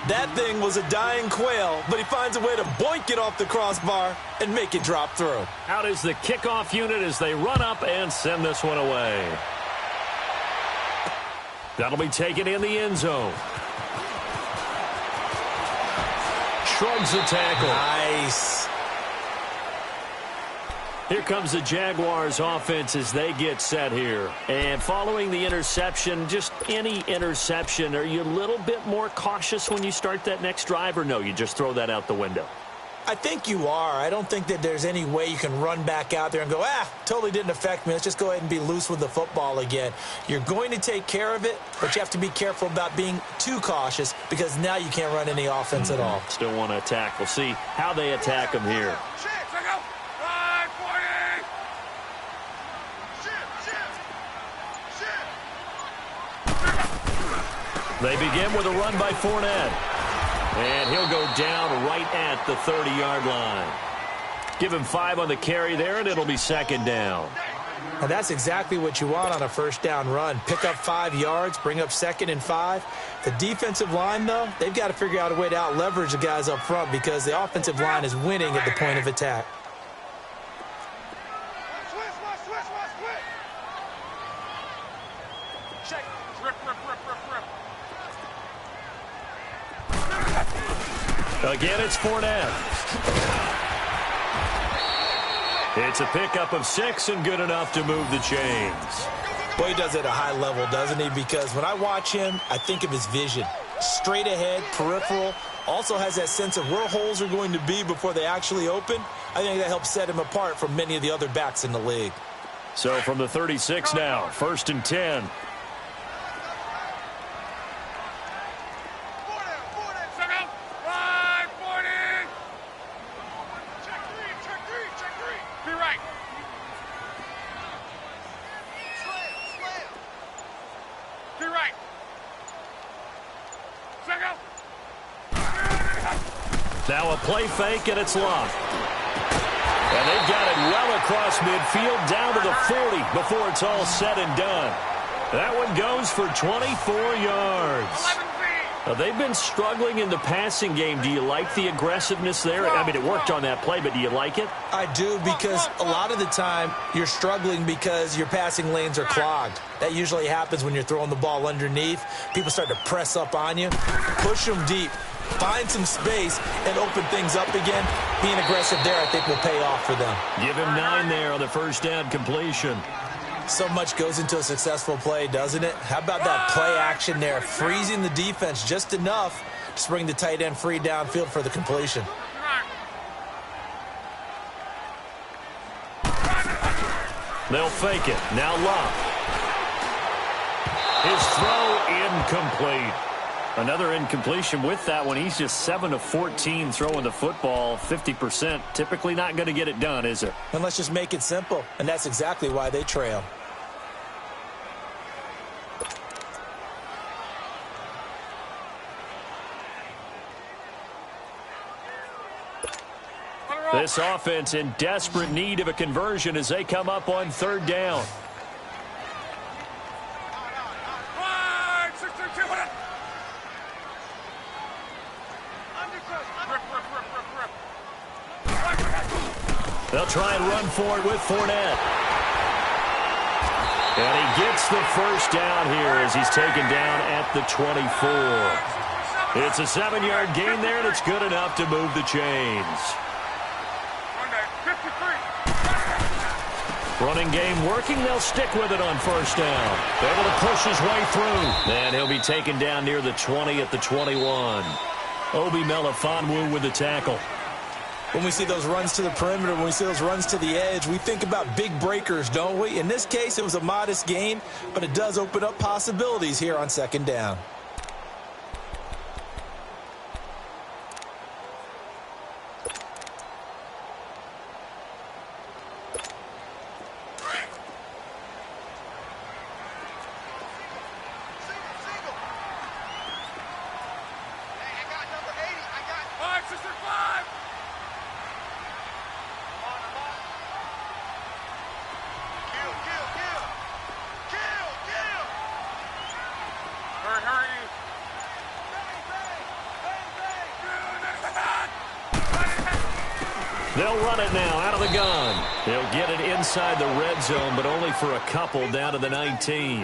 That thing was a dying quail, but he finds a way to boink it off the crossbar and make it drop through. Out is the kickoff unit as they run up and send this one away. That'll be taken in the end zone. Shrugs the tackle. Nice. Here comes the Jaguars offense as they get set here. And following the interception, just any interception, are you a little bit more cautious when you start that next drive, or no, you just throw that out the window? I think you are. I don't think that there's any way you can run back out there and go, totally didn't affect me. Let's just go ahead and be loose with the football again. You're going to take care of it, but you have to be careful about being too cautious because now you can't run any offense at all. Still want to attack. We'll see how they attack them here. They begin with a run by Fournette. And he'll go down right at the 30-yard line. Give him 5 on the carry there, and it'll be second down. And that's exactly what you want on a first down run. Pick up 5 yards, bring up 2nd and 5. The defensive line, though, they've got to figure out a way to out-leverage the guys up front because the offensive line is winning at the point of attack. Again, it's Fournette. It's a pickup of 6 and good enough to move the chains. Boy, he does it at a high level, doesn't he? Because when I watch him, I think of his vision. Straight ahead, peripheral, also has that sense of where holes are going to be before they actually open. I think that helps set him apart from many of the other backs in the league. So from the 36 now, 1st and 10. Now a play fake, and it's locked. And they've got it well across midfield, down to the 40 before it's all said and done. That one goes for 24 yards. Now, they've been struggling in the passing game. Do you like the aggressiveness there? I mean, it worked on that play, but do you like it? I do, because a lot of the time you're struggling because your passing lanes are clogged. That usually happens when you're throwing the ball underneath. People start to press up on you. Push them deep. Find some space and open things up again. Being aggressive there, I think, will pay off for them. Give him 9 there on the first down completion. So much goes into a successful play, doesn't it? How about that play action there? Freezing the defense just enough to bring the tight end free downfield for the completion. They'll fake it. Now Love. His throw incomplete. Another incompletion with that one. He's just 7 of 14 throwing the football, 50%. Typically not going to get it done, is it? And let's just make it simple. And that's exactly why they trail. This offense in desperate need of a conversion as they come up on 3rd down. They'll try and run for it with Fournette. And he gets the first down here as he's taken down at the 24. It's a 7-yard gain there, and it's good enough to move the chains. Running game working. They'll stick with it on first down. Able to push his way through. And he'll be taken down near the 20 at the 21. Obi Melifonwu with the tackle. When we see those runs to the perimeter, when we see those runs to the edge, we think about big breakers, don't we? In this case, it was a modest gain, but it does open up possibilities here on 2nd down. They'll run it now out of the gun. They'll get it inside the red zone, but only for a couple down to the 19.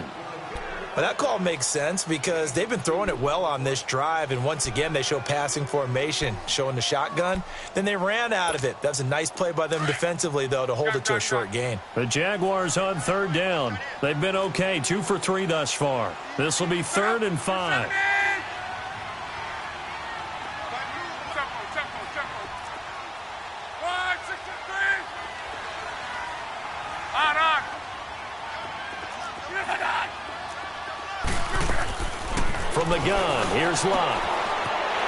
Well, that call makes sense because they've been throwing it well on this drive, and once again they show passing formation, showing the shotgun. Then they ran out of it. That's a nice play by them defensively, though, to hold it to a short gain. The Jaguars on third down. They've been okay, 2 for 3 thus far. This will be 3rd and 5. From the gun, here's Locke.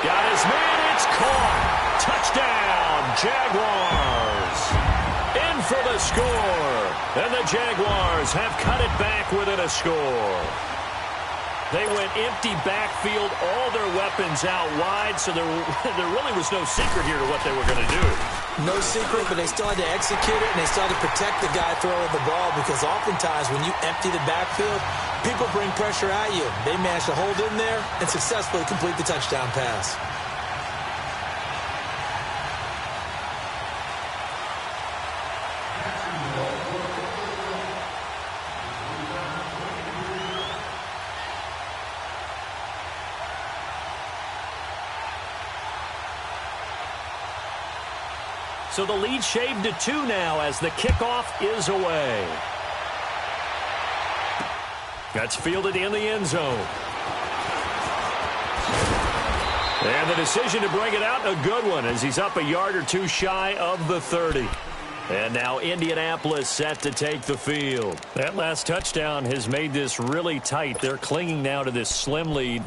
Got his man, it's caught. Touchdown, Jaguars. In for the score. And the Jaguars have cut it back within a score. They went empty backfield, all their weapons out wide, so there really was no secret here to what they were going to do. No secret, but they still had to execute it, and they still had to protect the guy throwing the ball because oftentimes when you empty the backfield, people bring pressure at you. They managed to hold in there and successfully complete the touchdown pass. So the lead shaved to 2 now as the kickoff is away. That's fielded in the end zone. And the decision to bring it out, a good one, as he's up a yard or 2 shy of the 30. And now Indianapolis set to take the field. That last touchdown has made this really tight. They're clinging now to this slim lead.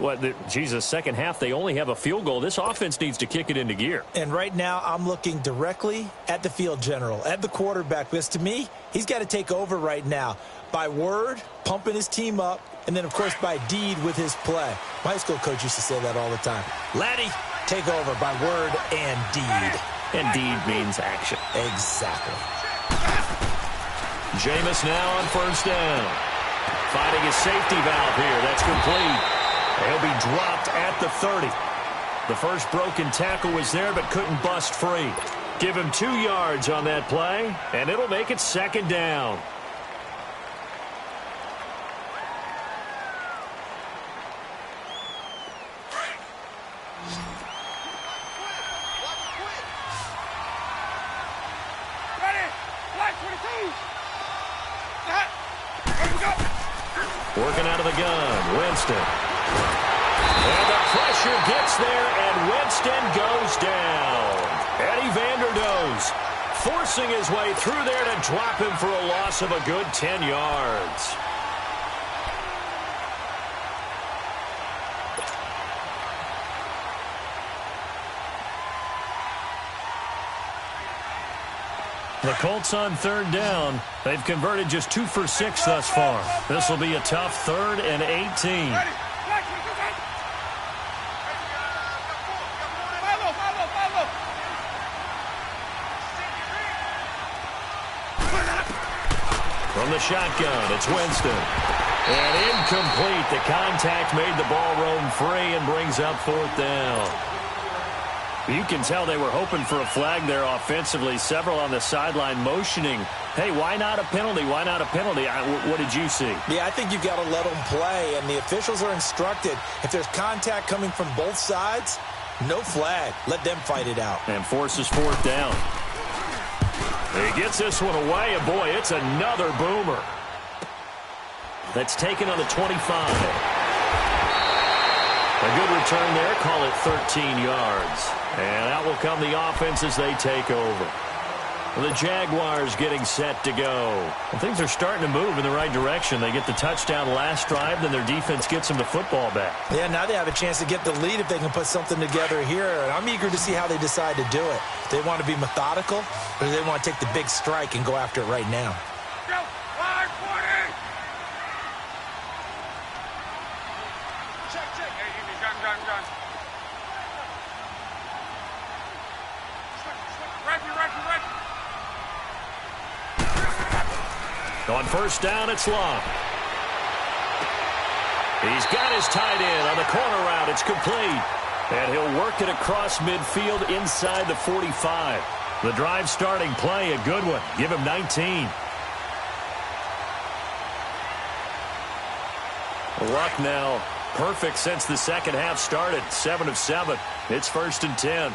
Second half, they only have a field goal. This offense needs to kick it into gear. And right now, I'm looking directly at the field general, at the quarterback, because to me, he's got to take over right now. By word, pumping his team up, and then, of course, by deed with his play. My high school coach used to say that all the time. Laddie, take over by word and deed. And deed means action. Exactly. Jameis now on first down. Finding his safety valve here. That's complete. He'll be dropped at the 30. The first broken tackle was there, but couldn't bust free. Give him 2 yards on that play, and it'll make it 2nd down. Working out of the gun, Winston. And the pressure gets there, and Winston goes down. Eddie Vanderdoes forcing his way through there to drop him for a loss of a good 10 yards. The Colts on third down. They've converted just 2 for 6 thus far. This will be a tough 3rd and 18. From the shotgun, it's Winston. And incomplete. The contact made the ball roam free and brings up 4th down. You can tell they were hoping for a flag there offensively. Several on the sideline motioning, hey, why not a penalty? Why not a penalty? What did you see? Yeah, I think you've got to let them play, and the officials are instructed. If there's contact coming from both sides, no flag. Let them fight it out. And forces 4th down. He gets this one away, and boy, it's another boomer. That's taken on the 25. A good return there. Call it 13 yards. And out will come the offense as they take over. The Jaguars getting set to go. Well, things are starting to move in the right direction. They get the touchdown last drive, then their defense gets them the football back. Yeah, now they have a chance to get the lead if they can put something together here. And I'm eager to see how they decide to do it. Do they want to be methodical, or do they want to take the big strike and go after it right now? On first down, it's Locke. He's got his tight end on the corner route. It's complete. And he'll work it across midfield inside the 45. The drive starting play, a good one. Give him 19. Luck now perfect since the second half started. 7 of 7. It's 1st and 10.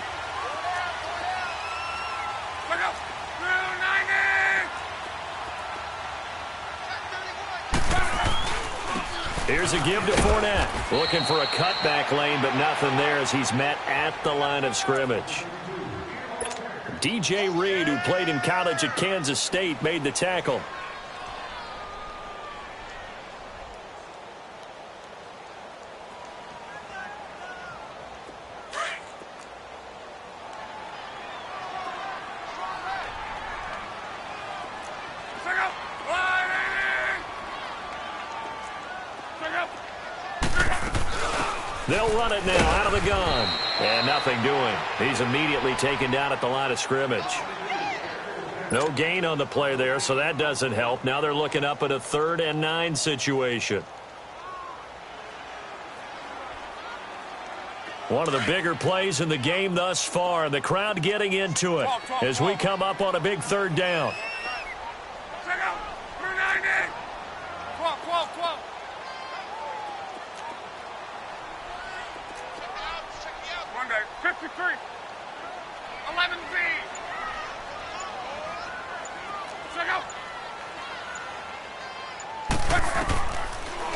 Here's a give to Fournette. Looking for a cutback lane, but nothing there as he's met at the line of scrimmage. DJ Reed, who played in college at Kansas State, made the tackle. They'll run it now out of the gun. And nothing doing. He's immediately taken down at the line of scrimmage. No gain on the play there, so that doesn't help. Now they're looking up at a 3rd and 9 situation. One of the bigger plays in the game thus far. The crowd getting into it as we come up on a big 3rd down.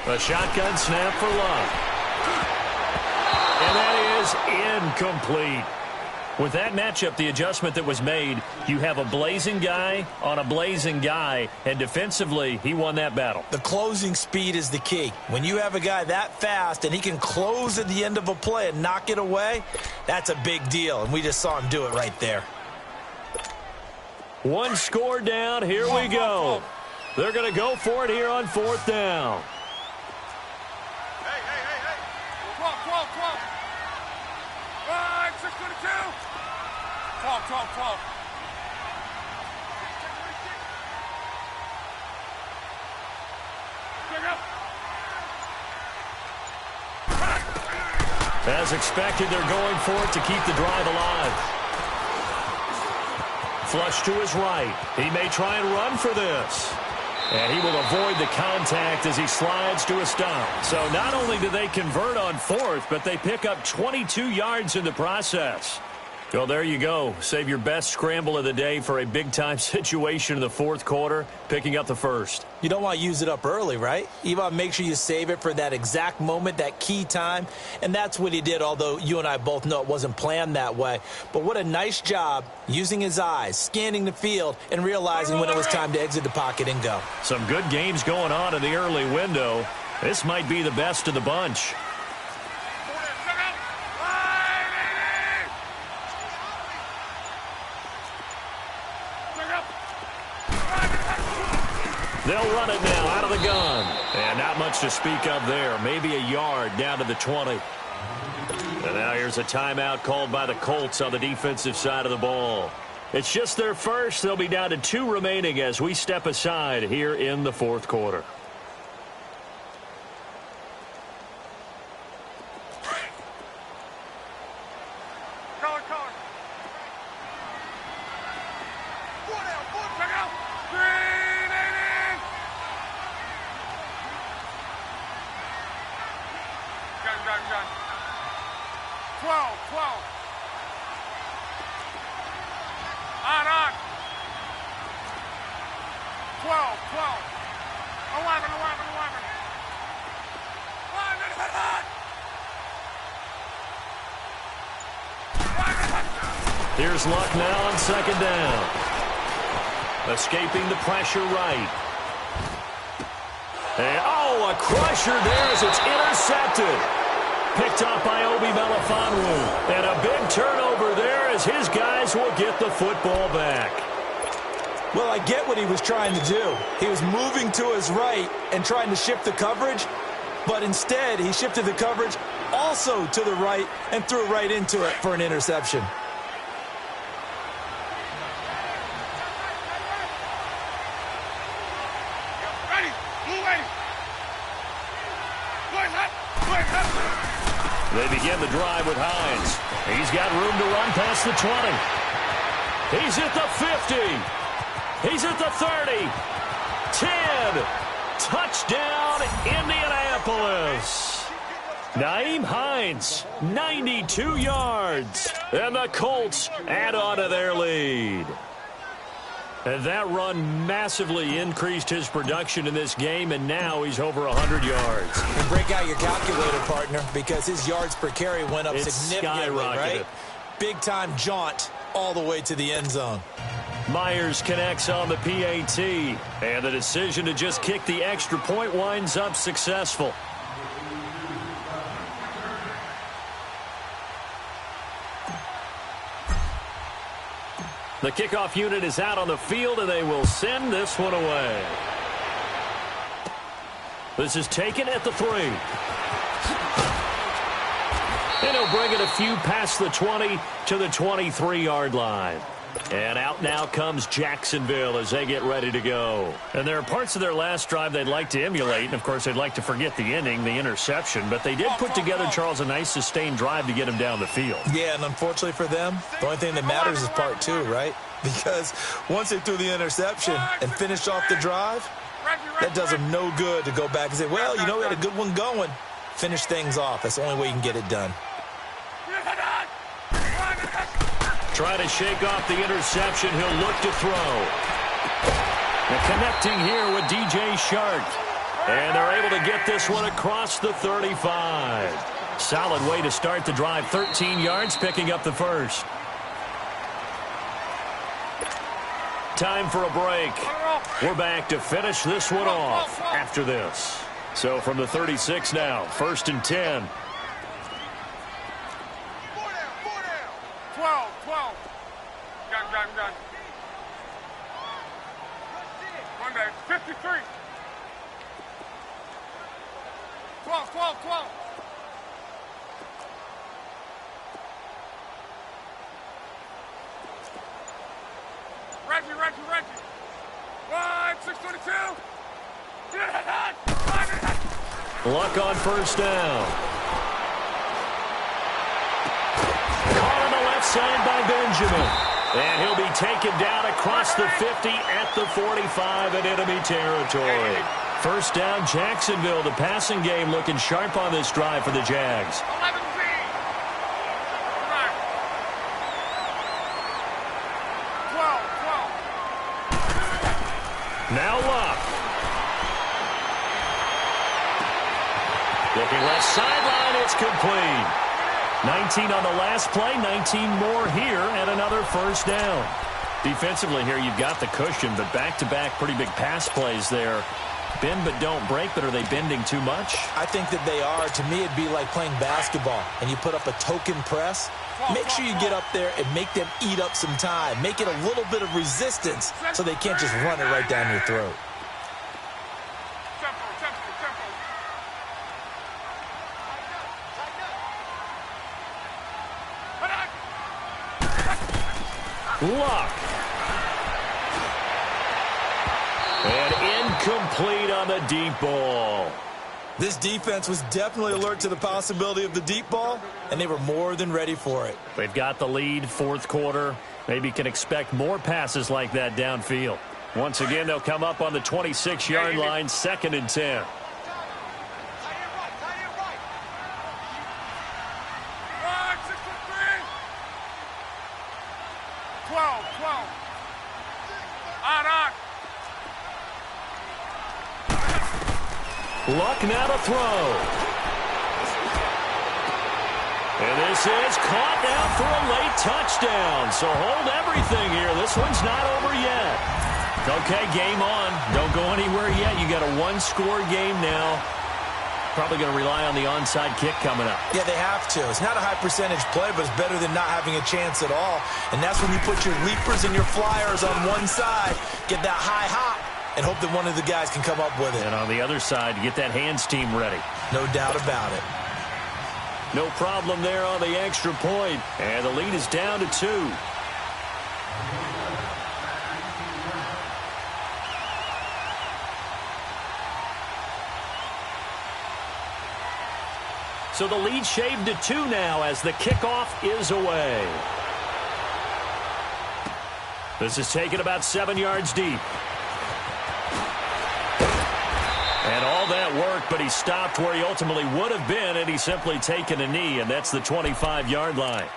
A shotgun snap for Love. And that is incomplete. With that matchup, the adjustment that was made, you have a blazing guy on a blazing guy, and defensively, he won that battle. The closing speed is the key. When you have a guy that fast and he can close at the end of a play and knock it away, that's a big deal, and we just saw him do it right there. One score down. Here we go. They're going to go for it here on 4th down. As expected, they're going for it to keep the drive alive. Flush to his right. He may try and run for this. And he will avoid the contact as he slides to a stop. So not only do they convert on 4th, but they pick up 22 yards in the process. Well, there you go. Save your best scramble of the day for a big-time situation in the 4th quarter, picking up the 1st. You don't want to use it up early, right? You want to make sure you save it for that exact moment, that key time. And that's what he did, although you and I both know it wasn't planned that way. But what a nice job using his eyes, scanning the field, and realizing when it was time to exit the pocket and go. Some good games going on in the early window. This might be the best of the bunch. They'll run it now out of the gun. And not much to speak of there. Maybe a yard down to the 20. And now here's a timeout called by the Colts on the defensive side of the ball. It's just their first. They'll be down to 2 remaining as we step aside here in the 4th quarter. Here's Luck now on 2nd down. Escaping the pressure right. And, a crusher there as it's intercepted. Picked up by Obi Melifonwu. And a big turnover there as his guys will get the football back. Well, I get what he was trying to do. He was moving to his right and trying to shift the coverage, but instead he shifted the coverage also to the right and threw right into it for an interception. They begin the drive with Hines. He's got room to run past the 20. He's at the 50. He's at the 30. 10. Touchdown, Indianapolis. Nyheim Hines, 92 yards. And the Colts add on to their lead. And that run massively increased his production in this game, and now he's over 100 yards. And break out your calculator, partner, because his yards per carry went up significantly, right? Big time jaunt all the way to the end zone. Myers connects on the PAT, and the decision to just kick the extra point winds up successful. The kickoff unit is out on the field, and they will send this one away. This is taken at the 3. And he'll bring it a few past the 20 to the 23-yard line. And out now comes Jacksonville as they get ready to go. And there are parts of their last drive they'd like to emulate. And, of course, they'd like to forget the inning, the interception. But they did put together, Charles, a nice sustained drive to get him down the field. Yeah, and unfortunately for them, the only thing that matters is part 2, right? Because once they threw the interception and finished off the drive, that does them no good to go back and say, well, you know, we had a good one going. Finish things off. That's the only way you can get it done. Try to shake off the interception. He'll look to throw. And connecting here with DJ Shark. And they're able to get this one across the 35. Solid way to start the drive. 13 yards, picking up the first. Time for a break. We're back to finish this one off after this. So from the 36 now, 1st and 10. 12. Gun. One back. 53. 12. Reggie. 622. Luck on first down. Caught on the left side by Benjamin. And he'll be taken down across the 50 at the 45 in enemy territory. First down, Jacksonville. The passing game looking sharp on this drive for the Jags. 11 Now Luck. Looking left sideline, it's complete. 19 on the last play, 19 more here, and another first down. Defensively here, you've got the cushion, but back-to-back pretty big pass plays there. Bend but don't break, but are they bending too much? I think that they are. To me, it'd be like playing basketball, and you put up a token press. Make sure you get up there and make them eat up some time. Make it a little bit of resistance so they can't just run it right down your throat. Luck. And incomplete on the deep ball. This defense was definitely alert to the possibility of the deep ball, and they were more than ready for it. They've got the lead, fourth quarter. Maybe can expect more passes like that downfield. Once again, they'll come up on the 26-yard line, 2nd and 10. Luck now to throw. And this is caught now for a late touchdown. So hold everything here. This one's not over yet. Okay, game on. Don't go anywhere yet. You got a one-score game now. Probably going to rely on the onside kick coming up. Yeah, they have to. It's not a high-percentage play, but it's better than not having a chance at all. And that's when you put your leapers and your flyers on one side, get that high hop, and hope that one of the guys can come up with it. And on the other side, get that hands team ready. No doubt about it. No problem there on the extra point. And the lead is down to 2. So the lead shaved to 2 now as the kickoff is away. This is taken about 7 yards deep. And all that work, but he stopped where he ultimately would have been, and he's simply taken a knee, and that's the 25-yard line.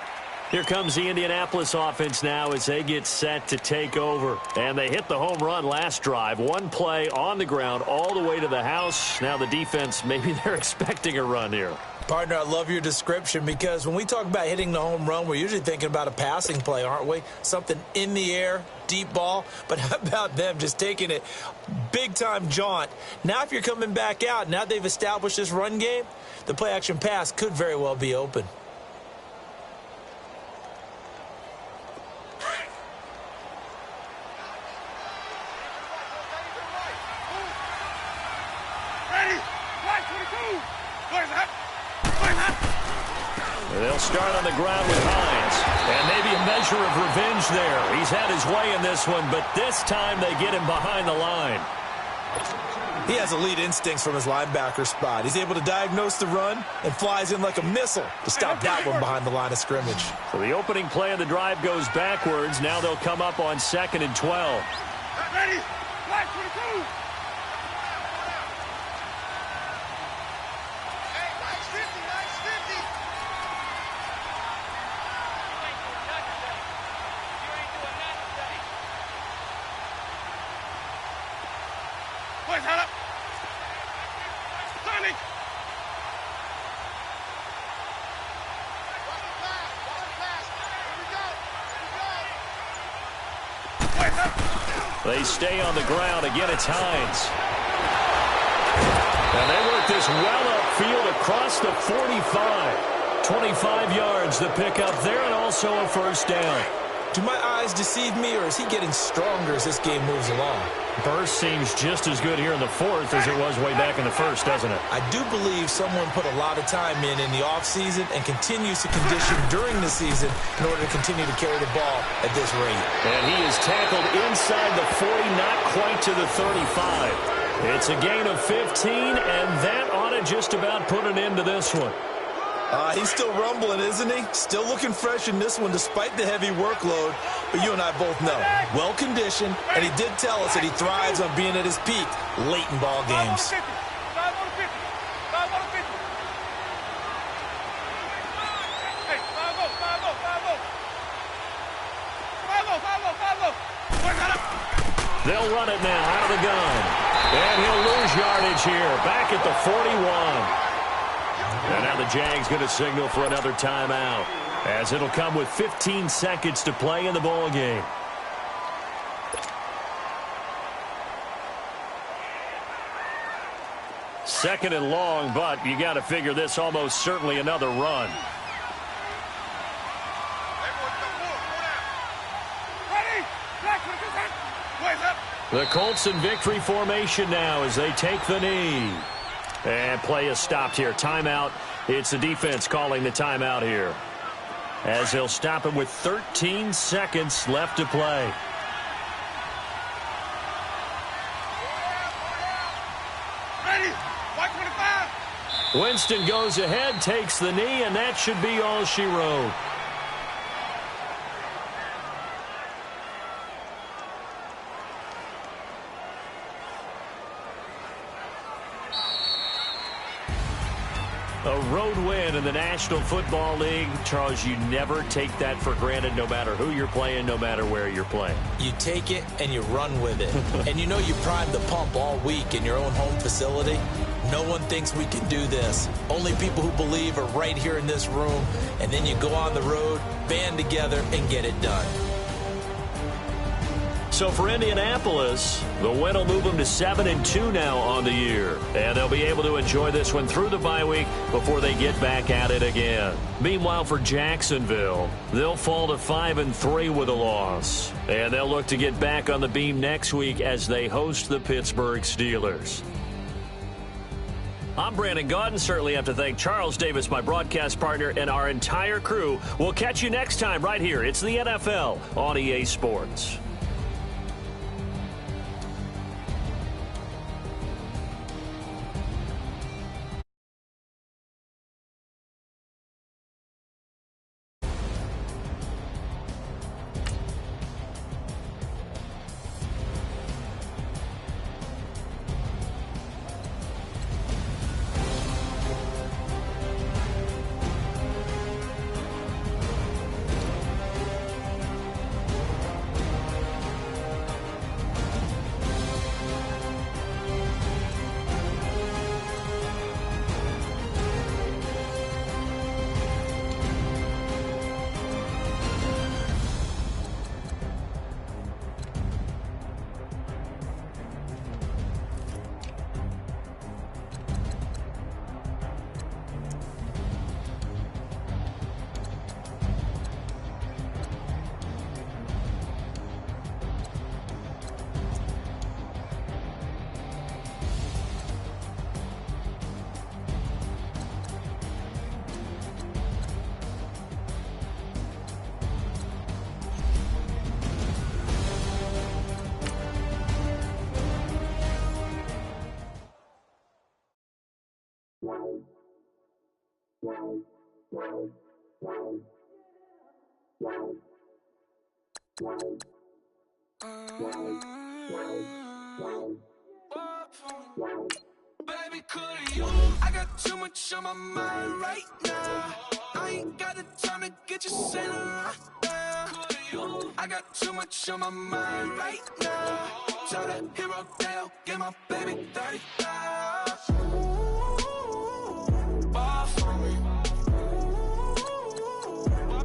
Here comes the Indianapolis offense now as they get set to take over. And they hit the home run last drive. One play on the ground all the way to the house. Now the defense, maybe they're expecting a run here. Partner, I love your description because when we talk about hitting the home run, we're usually thinking about a passing play, aren't we? Something in the air, deep ball. But how about them just taking it big-time jaunt? Now if you're coming back out, now they've established this run game, the play-action pass could very well be open. They'll start on the ground with Hines. And maybe a measure of revenge there. He's had his way in this one, but this time they get him behind the line. He has elite instincts from his linebacker spot. He's able to diagnose the run and flies in like a missile to stop that one behind the line of scrimmage. So the opening play of the drive goes backwards. Now they'll come up on 2nd and 12. Ready? Flag 22. They stay on the ground. Again, it's Hines. And they work this well upfield across the 45. 25 yards the pickup there, and also a first down. Do my eyes deceive me, or is he getting stronger as this game moves along? Burst seems just as good here in the 4th as it was way back in the 1st, doesn't it? I do believe someone put a lot of time in the offseason and continues to condition during the season in order to continue to carry the ball at this rate. And he is tackled inside the 40, not quite to the 35. It's a gain of 15, and that ought to just about put an end to this one. He's still rumbling, isn't he? Still looking fresh in this one despite the heavy workload. But you and I both know, well-conditioned, and he did tell us that he thrives on being at his peak late in ball games. They'll run it now out of the gun. And he'll lose yardage here. Back at the 41. And now the Jags going to signal for another timeout, as it'll come with 15 seconds to play in the ball game. Second and long, but you got to figure this almost certainly another run. The Colts in victory formation now as they take the knee. And play is stopped here. Timeout. It's the defense calling the timeout here, as they'll stop him with 13 seconds left to play. Ready? White 25. Winston goes ahead, takes the knee, and that should be all she wrote. A road win in the National Football League. Charles, you never take that for granted, no matter who you're playing, no matter where you're playing. You take it and you run with it. And you know you primed the pump all week in your own home facility. No one thinks we can do this. Only people who believe are right here in this room. And then you go on the road, band together, and get it done. So for Indianapolis, the win will move them to 7-2 now on the year. And they'll be able to enjoy this one through the bye week before they get back at it again. Meanwhile, for Jacksonville, they'll fall to 5-3 with a loss. And they'll look to get back on the beam next week as they host the Pittsburgh Steelers. I'm Brandon Gaudin. Certainly have to thank Charles Davis, my broadcast partner, and our entire crew. We'll catch you next time right here. It's the NFL on EA Sports. Baby, could you? I got too much on my mind right now. I ain't got the time to get you sitting right now. Could you? I got too much on my mind right now. Tell that hero Dale, get my baby 35. Bar for me.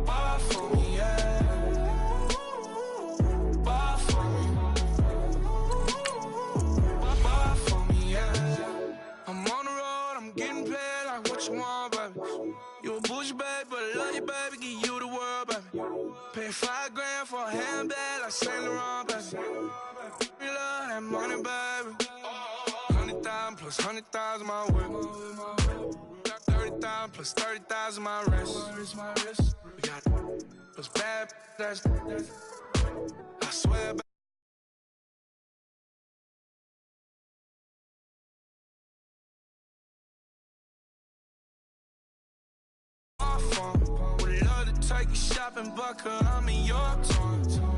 Bar for me, yeah. Bar for me. Bar for me, yeah. I'm on the road, I'm getting paid like what you want, baby. You a bougie, baby, but I love you, baby. Give you the world, baby. Pay $5 grand for a handbag like Saint Laurent, baby. You love that money, baby. 100,000 plus 100,000 my whip. Got 30,000 plus 30,000 my wrist. We got those bad, that's I swear, baby. Would love to take you shopping, but I'm in your town.